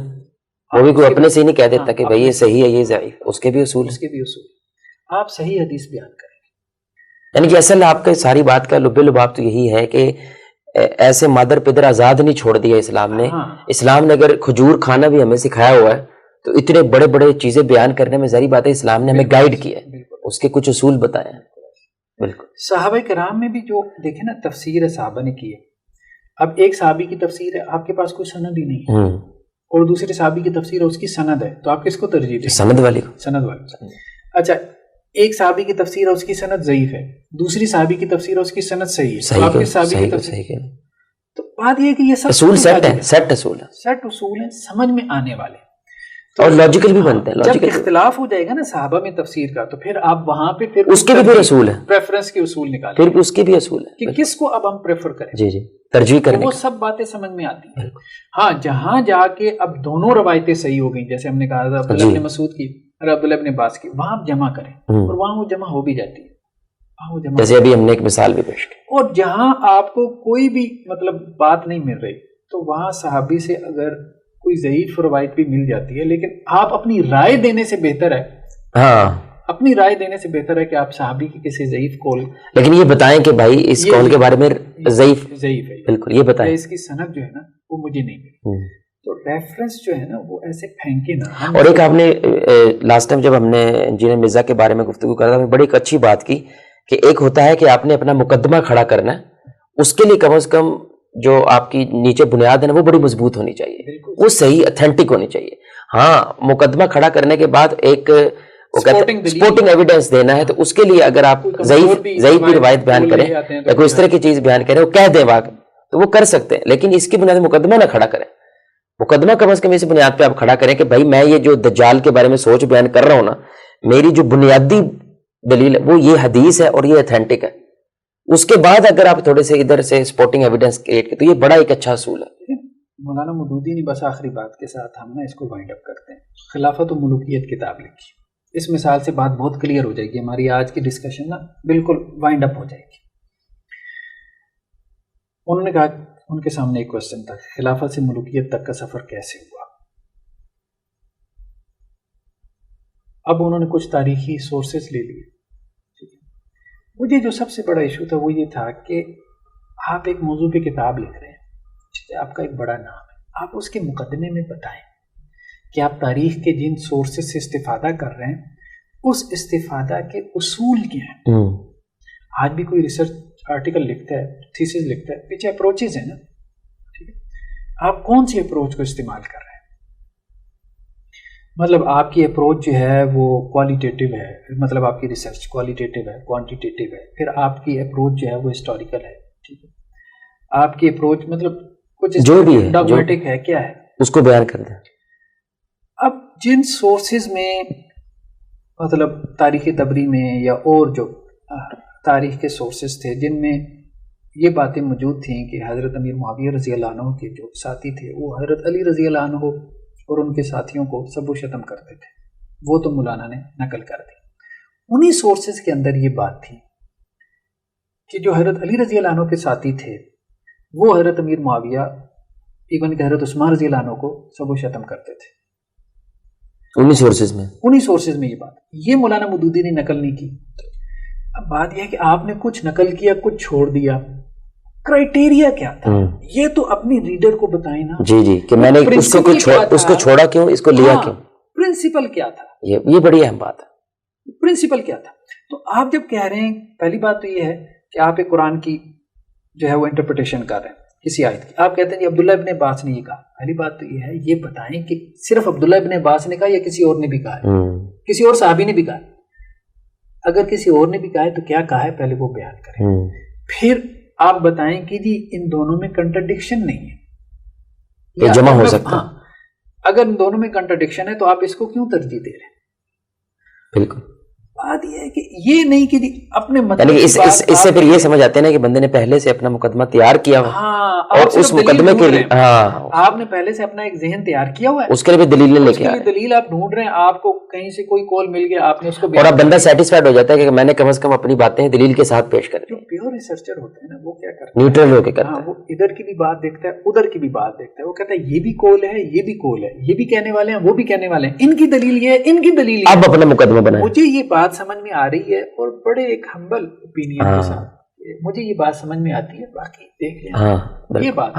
وہ بھی کوئی اپنے سے نہیں کہہ دیتا کہ بھائی یہ صحیح ہے یہ ضعیف, اس کے بھی اصول ہیں. اس کے بھی اصول. آپ صحیح حدیث بیان کریں. یعنی کہ اصل آپ کے ساری بات کا لب لباب تو یہی ہے کہ ایسے مادر پدر آزاد نہیں چھوڑ دیا اسلام نے. اسلام نے اگر کھجور کھانا بھی ہمیں سکھایا ہوا ہے تو اتنے بڑے بڑے چیزیں بیان کرنے میں ظاہری بات ہے اسلام نے ہمیں گائیڈ کیا ہے, اس کے کچھ اصول بتائے ہیں. بالکل. صحابہ کرام میں بھی جو دیکھیں نا تفسیر صحابہ نے کی ہے. اب ایک صحابی کی تفسیر ہے, آپ کے پاس کوئی سند ہی نہیں ہے, اور دوسرے صحابی کی تفسیر ہے اس کی سند ہے, تو آپ کس کو ترجیح دیں؟ سند والی کو. سند والی. اچھا ایک صحابی کی تفسیر ہے اس کی سند ضعیف ہے, دوسری صحابی کی تفسیر ہے اس کی سند صحیح ہے, تو آپ کس صحابی کی تفسیر؟ تو بات یہ ہے کہ یہ سب اصول سیٹ ہے, سیٹ اصول ہیں سمجھ میں آنے والے, اور لاجیکل بھی بنتے ہیں. جب اختلاف ہو جائے گا نا صحابہ میں تفسیر کا تو پھر آپ وہاں پہ پھر اس کے بھی پھر اصول ہیں, پریفرنس کے اصول نکالیں, پھر اس کے بھی اصول ہیں کہ کس کو اب ہم پریفر کریں. جی جی, ترجیح کرنے وہ سب باتیں سمجھ میں آتی ہیں. ہاں جہاں جا کے اب دونوں روایتیں صحیح ہو گئیں, جیسے ہم نے کہا تھا عبداللہ ابن مسعود کی اور عبداللہ ابن عباس کی, وہاں آپ جمع کریں, اور وہاں وہ جمع ہو بھی جاتی ہے. جیسے ابھی ہم نے ایک مثال بھی پیش کی. اور جہاں آپ کو کوئی بھی مطلب بات نہیں مل رہی تو وہاں صحابی سے اگر کوئی ضعیف روایت بھی مل جاتی ہے, لیکن آپ اپنی رائے دینے سے بہتر ہے, اپنی رائے دینے سے بہتر ہے کہ آپ صحابی کی کسی ضعیف قول, لیکن یہ بتائیں کہ بھائی اس قول کے بارے میں ضعیف ہے, بالکل یہ بتائیں, اس کی سند جو ہے نا وہ مجھے نہیں ملی, تو ریفرنس جو ہے نا وہ ایسے پھینکے نا. اور ایک آپ نے لاسٹ ٹائم جب ہم نے انجینئر مرزا کے بارے میں گفتگو کر رہا تھا, بڑی ایک اچھی بات کی کہ ایک ہوتا ہے کہ آپ نے اپنا مقدمہ کھڑا کرنا ہے, اس کے لیے کم از کم جو آپ کی نیچے بنیاد ہے نا وہ بڑی مضبوط ہونی چاہیے, وہ صحیح اتھینٹک ہونی چاہیے. ہاں مقدمہ کھڑا کرنے کے بعد ایک سپورٹنگ ایویڈنس دینا ہے, تو اس کے لیے اگر آپ ضعیف بھی روایت بیان کریں یا کوئی اس طرح کی چیز بیان کریں, وہ کہہ دیں واقع, تو وہ کر سکتے ہیں, لیکن اس کی بنیاد مقدمہ نہ کھڑا کریں. مقدمہ کم از کم اس بنیاد پہ آپ کھڑا کریں کہ بھائی میں یہ جو دجال کے بارے میں سوچ بیان کر رہا ہوں نا, میری جو بنیادی دلیل ہے وہ یہ حدیث ہے اور یہ اتھینٹک ہے. اس کے بعد اگر آپ تھوڑے سے ادھر سے سپورٹنگ ایویڈنس کریٹ کریں تو یہ بڑا ایک اچھا اصول ہے. مولانا مودودی نے بس آخری بات کے ساتھ ہم نا اس کو وائنڈ اپ کرتے ہیں. خلافت و ملوکیت کتاب لکھی, اس مثال سے بات بہت کلیئر ہو جائے گی، ہماری آج کی ڈسکشن نا بالکل وائنڈ اپ ہو جائے گی. انہوں نے کہا، ان کے سامنے ایک کوشچن تھا، خلافت سے ملوکیت تک کا سفر کیسے ہوا. اب انہوں نے کچھ تاریخی سورسز لے لیے. مجھے جو سب سے بڑا ایشو تھا وہ یہ تھا کہ آپ ایک موضوع پہ کتاب لکھ رہے ہیں، ٹھیک ہے، آپ کا ایک بڑا نام ہے، آپ اس کے مقدمے میں بتائیں کہ آپ تاریخ کے جن سورسز سے استفادہ کر رہے ہیں اس استفادہ کے اصول کیا ہیں. آج بھی کوئی ریسرچ آرٹیکل لکھتا ہے، تھیسس لکھتا ہے، پیچھے اپروچز ہیں نا، ٹھیک ہے، آپ کون سی اپروچ کو استعمال کر رہے ہیں. مطلب آپ کی اپروچ جو ہے وہ کوالیٹیٹیو ہے، مطلب آپ کی ریسرچ کوالیٹیٹیو ہے، کوانٹیٹیو ہے. پھر آپ کی اپروچ جو ہے وہ ہسٹوریکل ہے، ٹھیک ہے. آپ کی اپروچ مطلب کچھ جو بھی ہے، ڈاگمیٹک ہے، کیا ہے، اس کو بیان کر دیں. اب جن سورسز میں مطلب تاریخ تبری میں یا اور جو تاریخ کے سورسز تھے جن میں یہ باتیں موجود تھیں کہ حضرت امیر معاویہ رضی اللہ عنہ کے جو ساتھی تھے وہ حضرت علی رضی اللہ عنہ اور ان کے ساتھیوں کو سب و شتم کرتے تھے، وہ تو مولانا نے نقل کر دی. انہی سورسز کے اندر یہ بات تھی کہ جو حضرت علی رضی اللہ عنہ کے ساتھی تھے وہ حضرت امیر معاویہ ایون کہ حضرت عثمان رضی اللہ عنہ کو سب و شتم کرتے تھے. انہی سورسز میں یہ بات، یہ مولانا مودودی نے نقل نہیں کی. اب بات یہ ہے کہ آپ نے کچھ نقل کیا، کچھ چھوڑ دیا، کرائٹیریا کیا تھا یہ تو اپنی ریڈر کو بتائیں نا. جی کہ میں نے اس کو چھوڑا کیوں، اس کو لیا کیوں، پرنسپل کیا تھا، یہ بڑی اہم بات ہے. پرنسپل کیا تھا. تو آپ جب کہہ رہے ہیں، پہلی بات تو یہ ہے کہ آپ ایک قرآن کی جو ہے وہ انٹرپریٹیشن کر رہے ہیں کسی آیت کی، آپ کہتے ہیں عبداللہ ابن عباس نے یہ کہا. پہلی بات تو یہ ہے، یہ بتائیں کہ صرف عبداللہ ابن عباس نے کہا یا کسی اور نے بھی کہا ہے، کسی اور صحابی نے بھی کہا ہے. اگر کسی اور نے بھی کہا ہے تو کیا کہا ہے پہلے وہ بیان کریں. پھر آپ بتائیں کہ جی ان دونوں میں کنٹرڈکشن نہیں ہے، یہ جمع ہو سکتا ہے. اگر ان دونوں میں کنٹرڈکشن ہے تو آپ اس کو کیوں ترجیح دے رہے ہیں. بالکل بات یہ ہے کہ یہ نہیں کہ اپنے مطلب اس سے پھر یہ سمجھ آتے ہیں نا کہ بندے نے پہلے سے اپنا مقدمہ تیار کیا ہوا، اور اس مقدمے کے لیے آپ نے پہلے سے اپنا ایک ذہن تیار کیا ہوا ہے، اس کے لیے دلیل لے کے دلیل آپ ڈھونڈ رہے ہیں. آپ کو کہیں سے کوئی کال مل گیا، آپ نے اس کو، اور اب بندہ سیٹسفائیڈ ہو جاتا ہے کہ میں نے کم از کم اپنی باتیں دلیل کے ساتھ پیش کر دی. جو پیور ریسرچر ہوتے ہیں نا وہ کیا کرتے ہیں، نیوٹرل ہو کے کرتا ہے. وہ ادھر کی بھی بات دیکھتا ہے، ادھر کی بھی بات دیکھتا ہے. وہ کہتا ہے یہ بھی کول ہے، یہ بھی کول ہے، یہ بھی کہنے والے ہیں، وہ بھی کہنے والے ہیں، ان کی دلیل یہ ہے، ان کی دلیل یہ ہے. اب اپنا مقدمہ بنائیں. مجھے یہ بات سمجھ میں آ رہی ہے، اور بڑے ایک ہمبل اوپینین کے ساتھ مجھے یہ بات سمجھ میں آتی ہے. باقی دیکھ لیں یہ بات،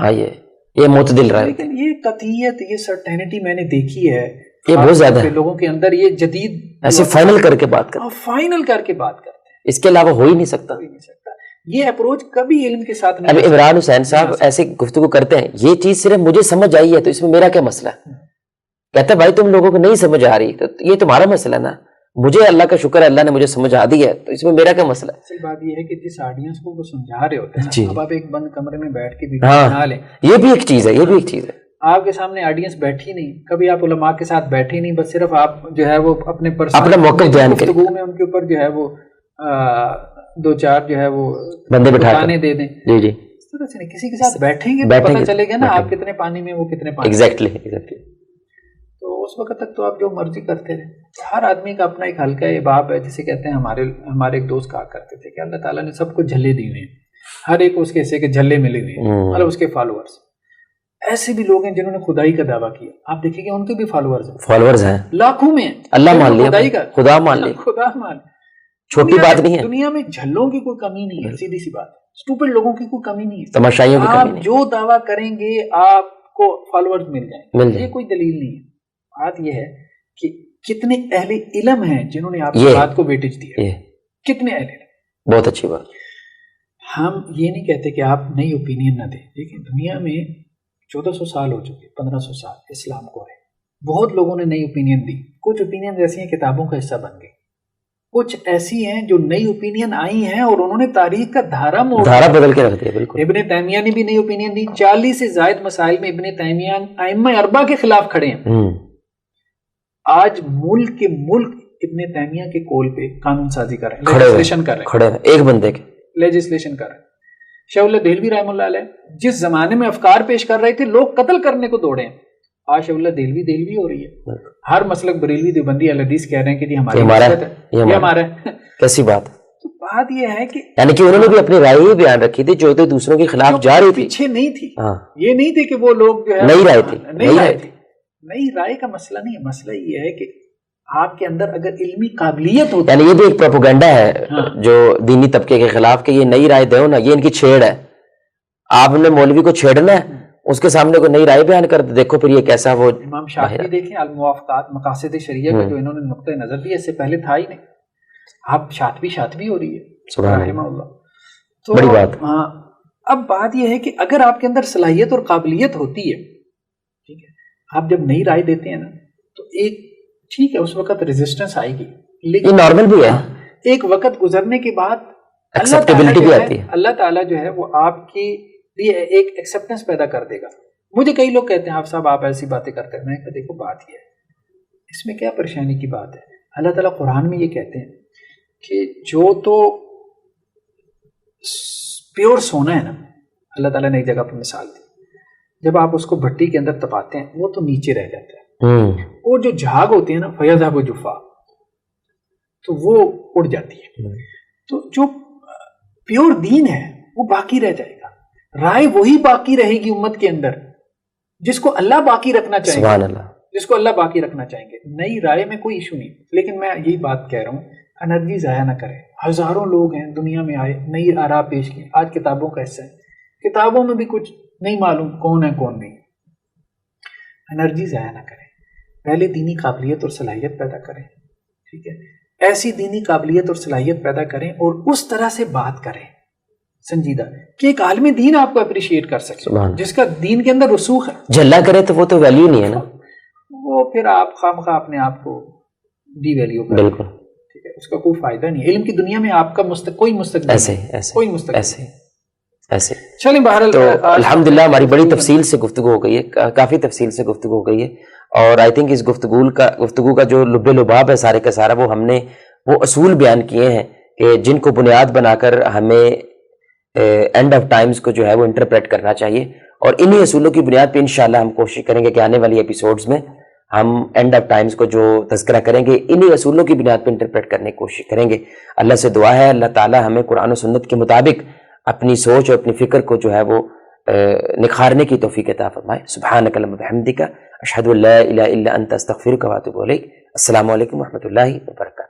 یہ معتدل رائے، لیکن یہ قطعیت، یہ سرٹینٹی میں نے دیکھی ہے یہ بہت زیادہ لوگوں کے اندر. یہ جدید ایسے فائنل کر کے بات کرتے ہیں، فائنل کر کے بات کرتے ہیں، اس کے علاوہ ہو ہی نہیں سکتا. یہ اپروچ کبھی علم کے ساتھ نہیں. اب عمران حسین صاحب ایسے گفتگو کرتے ہیں، یہ چیز صرف مجھے سمجھ آئی ہے تو اس میں میرا کیا مسئلہ ہے. کہتا ہے بھائی تم لوگوں کو نہیں سمجھ آ رہی تو یہ تمہارا مسئلہ ہے نا، مجھے اللہ کا شکر ہے اللہ نے مجھے سمجھ آ دی ہے تو اس میں میرا کیا مسئلہ ہے. اصل بات یہ ہے کہ جس آڈینس کو وہ سمجھا رہے ہوتے ہیں، اب آپ ایک بند کمرے میں بیٹھ کے بھی بنا لیں، یہ بھی ایک چیز ہے. آپ کے سامنے آڈینس بیٹھی نہیں، کبھی آپ علماء کے ساتھ بیٹھے نہیں، بس صرف آپ جو ہے وہ اپنے اپنا موقف بیان کریں، گفتگو میں ان کے اوپر جو ہے وہ دو چار جو ہے وہ بندے بٹھانے دے دیں. جی اس طرح سے نہیں، کسی کے ساتھ بیٹھیں گے تو پتہ چلے گا نا آپ کتنے پانی میں، وہ کتنے پانی. ایگزیکٹلی. تو اس وقت تک تو آپ جو مرضی کرتے رہے. ہر آدمی کا اپنا ایک ہلکا باب ہے، جسے کہتے ہیں، ہمارے ایک دوست کہا کرتے تھے کہ اللہ تعالیٰ نے سب کو جھلے دی ہوئے ہیں، ہر ایک اس کے حصے کے جھلے ملے ہوئے ہیں، مطلب اس کے فالوورز. ایسے بھی لوگ ہیں جنہوں نے خدائی کا دعویٰ کیا، آپ دیکھیں گے ان کے بھی فالوورز ہیں لاکھوں میں، اللہ مان لیا، خدائی کا، خدا مان لیا، خدا مان. چھوٹی بات نہیں ہے. دنیا میں جھلوں کی کوئی کمی نہیں ہے، سیدھی سی بات. اسٹوپڈ لوگوں کی کوئی کمی نہیں ہے، تماشائیوں کی کمی نہیں. آپ جو دعویٰ کریں گے آپ کو فالوورز مل جائیں گے، یہ کوئی دلیل نہیں ہے. بات یہ ہے کہ کتنے اہل علم ہیں جنہوں نے آپ کی بات کو ویٹیج دیا، کتنے اہل علم. بہت اچھی بات. ہم یہ نہیں کہتے کہ آپ نئی اوپینین نہ دیں، لیکن دنیا میں 1400 سال ہو چکے، 1500 سال اسلام کو ہے، بہت لوگوں نے نئی اوپینین دی. کچھ اوپینین ایسی ہیں کتابوں کا حصہ بن گئی، کچھ ایسی ہیں جو نئی اوپینین آئی ہیں اور انہوں نے تاریخ کا دھارا بدل کے رکھ دیا. بالکل. ابن تیمیہ نے بھی نئی اوپینین دی. 40 سے زائد مسائل میں ابن تیمیہ ائمہ اربعہ کے خلاف کھڑے ہیں. آج ملک کے ملک ابن تیمیہ کے کول پہ قانون سازی کر رہے ہیں، لیجسلیشن کر رہے ہیں، ایک بندے کے لیجسلیشن کر رہے ہیں. شیخ اللہ دہلوی رحمہ اللہ علیہ جس زمانے میں افکار پیش کر رہے تھے، لوگ قتل کرنے کو دوڑے ہیں. آج اللہ دہلوی ہو رہی ہے. ہر مسلک بریلوی دیوبندی اہل حدیث کہہ رہے ہیں کہ جی ہماری مسلک ہے, یہ ہمارا ہے. کیسی بات. تو بات یہ ہے کہ یعنی کہ انہوں نے بھی اپنی رائے ہی بیان رکھی تھی جو تو دوسروں کے خلاف جا رہی تھی, پیچھے نہیں تھی. یہ نہیں تھی کہ وہ لوگ جو ہے نئی رائے تھی, نئی رائے کا مسئلہ نہیں ہے. مسئلہ یہ ہے کہ آپ کے اندر اگر علمی قابلیت ہوتی ہے, یعنی یہ بھی ایک پروپیگنڈا ہے جو دینی طبقے کے خلاف کہ یہ نئی رائے دو نا, یہ ان کی چھیڑ ہے. آپ نے مولوی کو چھیڑنا ہے, اس کے سامنے کوئی نئی رائے بیان کر دے, دیکھو پھر یہ کیسا. وہ امام شافعی دیکھیں الموافقات مقاصد شریعہ کا جو انہوں نے نقطہ نظر دیا, اس سے پہلے تھا ہی نہیں. آپ شاطبی ہو رہی ہے رحمہ اللہ. تو بڑی بات. اب بات یہ ہے کہ اگر آپ کے اندر صلاحیت اور قابلیت ہوتی ہے, ٹھیک ہے, آپ جب نئی رائے دیتے ہیں نا تو ایک ٹھیک ہے اس وقت ریزسٹنس آئے گی, لیکن نارمل بھی ہے. ایک وقت گزرنے کے بعد ایکسیپٹیبلٹی بھی آتی ہے. اللہ تعالیٰ جو ہے وہ آپ کی لیے ایک ایکسیپٹنس پیدا کر دے گا. مجھے کئی لوگ کہتے ہیں آپ صاحب آپ ایسی باتیں کرتے ہیں. میں کہا دیکھو بات یہ ہے, اس میں کیا پریشانی کی بات ہے. اللہ تعالیٰ قرآن میں یہ کہتے ہیں کہ جو تو پیور سونا ہے نا, اللہ تعالیٰ نے ایک جگہ پر مثال دی, جب آپ اس کو بھٹی کے اندر تپاتے ہیں وہ تو نیچے رہ جاتا ہے, اور جو جھاگ ہوتی ہے نا فیضاب و جفا, تو وہ اڑ جاتی ہے. تو جو پیور دین ہے وہ باقی رہ جائے گا. رائے وہی باقی رہے گی امت کے اندر جس کو اللہ باقی رکھنا چاہیں گے, جس کو اللہ باقی رکھنا چاہیں گے. نئی رائے میں کوئی ایشو نہیں, لیکن میں یہی بات کہہ رہا ہوں انرجی ضائع نہ کریں. ہزاروں لوگ ہیں دنیا میں آئے, نئی آراء پیش کی. آج کتابوں کا حصہ ہے, کتابوں میں بھی کچھ نہیں معلوم کون ہے کون نہیں. انرجی ضائع نہ کریں, پہلے دینی قابلیت اور صلاحیت پیدا کریں. ٹھیک ہے, ایسی دینی قابلیت اور صلاحیت پیدا کریں اور اس طرح سے بات کریں سنجیدہ کہ ایک عالم دین آپ کو اپریشیٹ کر سکے, جس کا دین کے اندر رسوخ ہے. جھلا کرے تو وہ تو ویلیو نہیں ہے نا, وہ پھر آپ خواہ اپنے آپ کو ڈی ویلیو کریں. بالکل ٹھیک ہے, اس کا کوئی فائدہ نہیں. علم کی دنیا میں آپ کا کوئی مستقبل کوئی مستقبل ایسے. چلیں بہرحال تو الحمدللہ ہماری بڑی تفصیل سے گفتگو ہو گئی ہے, کافی تفصیل سے گفتگو ہو گئی ہے, اور آئی تھنک اس گفتگو کا جو لب لباب ہے سارے کا سارا, وہ ہم نے وہ اصول بیان کیے ہیں کہ جن کو بنیاد بنا کر ہمیں اینڈ آف ٹائمز کو جو ہے وہ انٹرپریٹ کرنا چاہیے. اور انہی اصولوں کی بنیاد پہ انشاءاللہ ہم کوشش کریں گے کہ آنے والی ایپیسوڈز میں ہم اینڈ آف ٹائمز کو جو تذکرہ کریں گے انہی اصولوں کی بنیاد پہ انٹرپریٹ کرنے کی کوشش کریں گے. اللہ سے دعا ہے اللہ تعالی ہمیں قرآن و سنت کے مطابق اپنی سوچ اور اپنی فکر کو جو ہے وہ نکھارنے کی توفیق عطا فرمائے. سبحانک اللہم وبحمدک اشہد ان لا الہ الا انت استغفرک واتوب الیک. السلام علیکم ورحمۃ اللہ وبرکاتہ.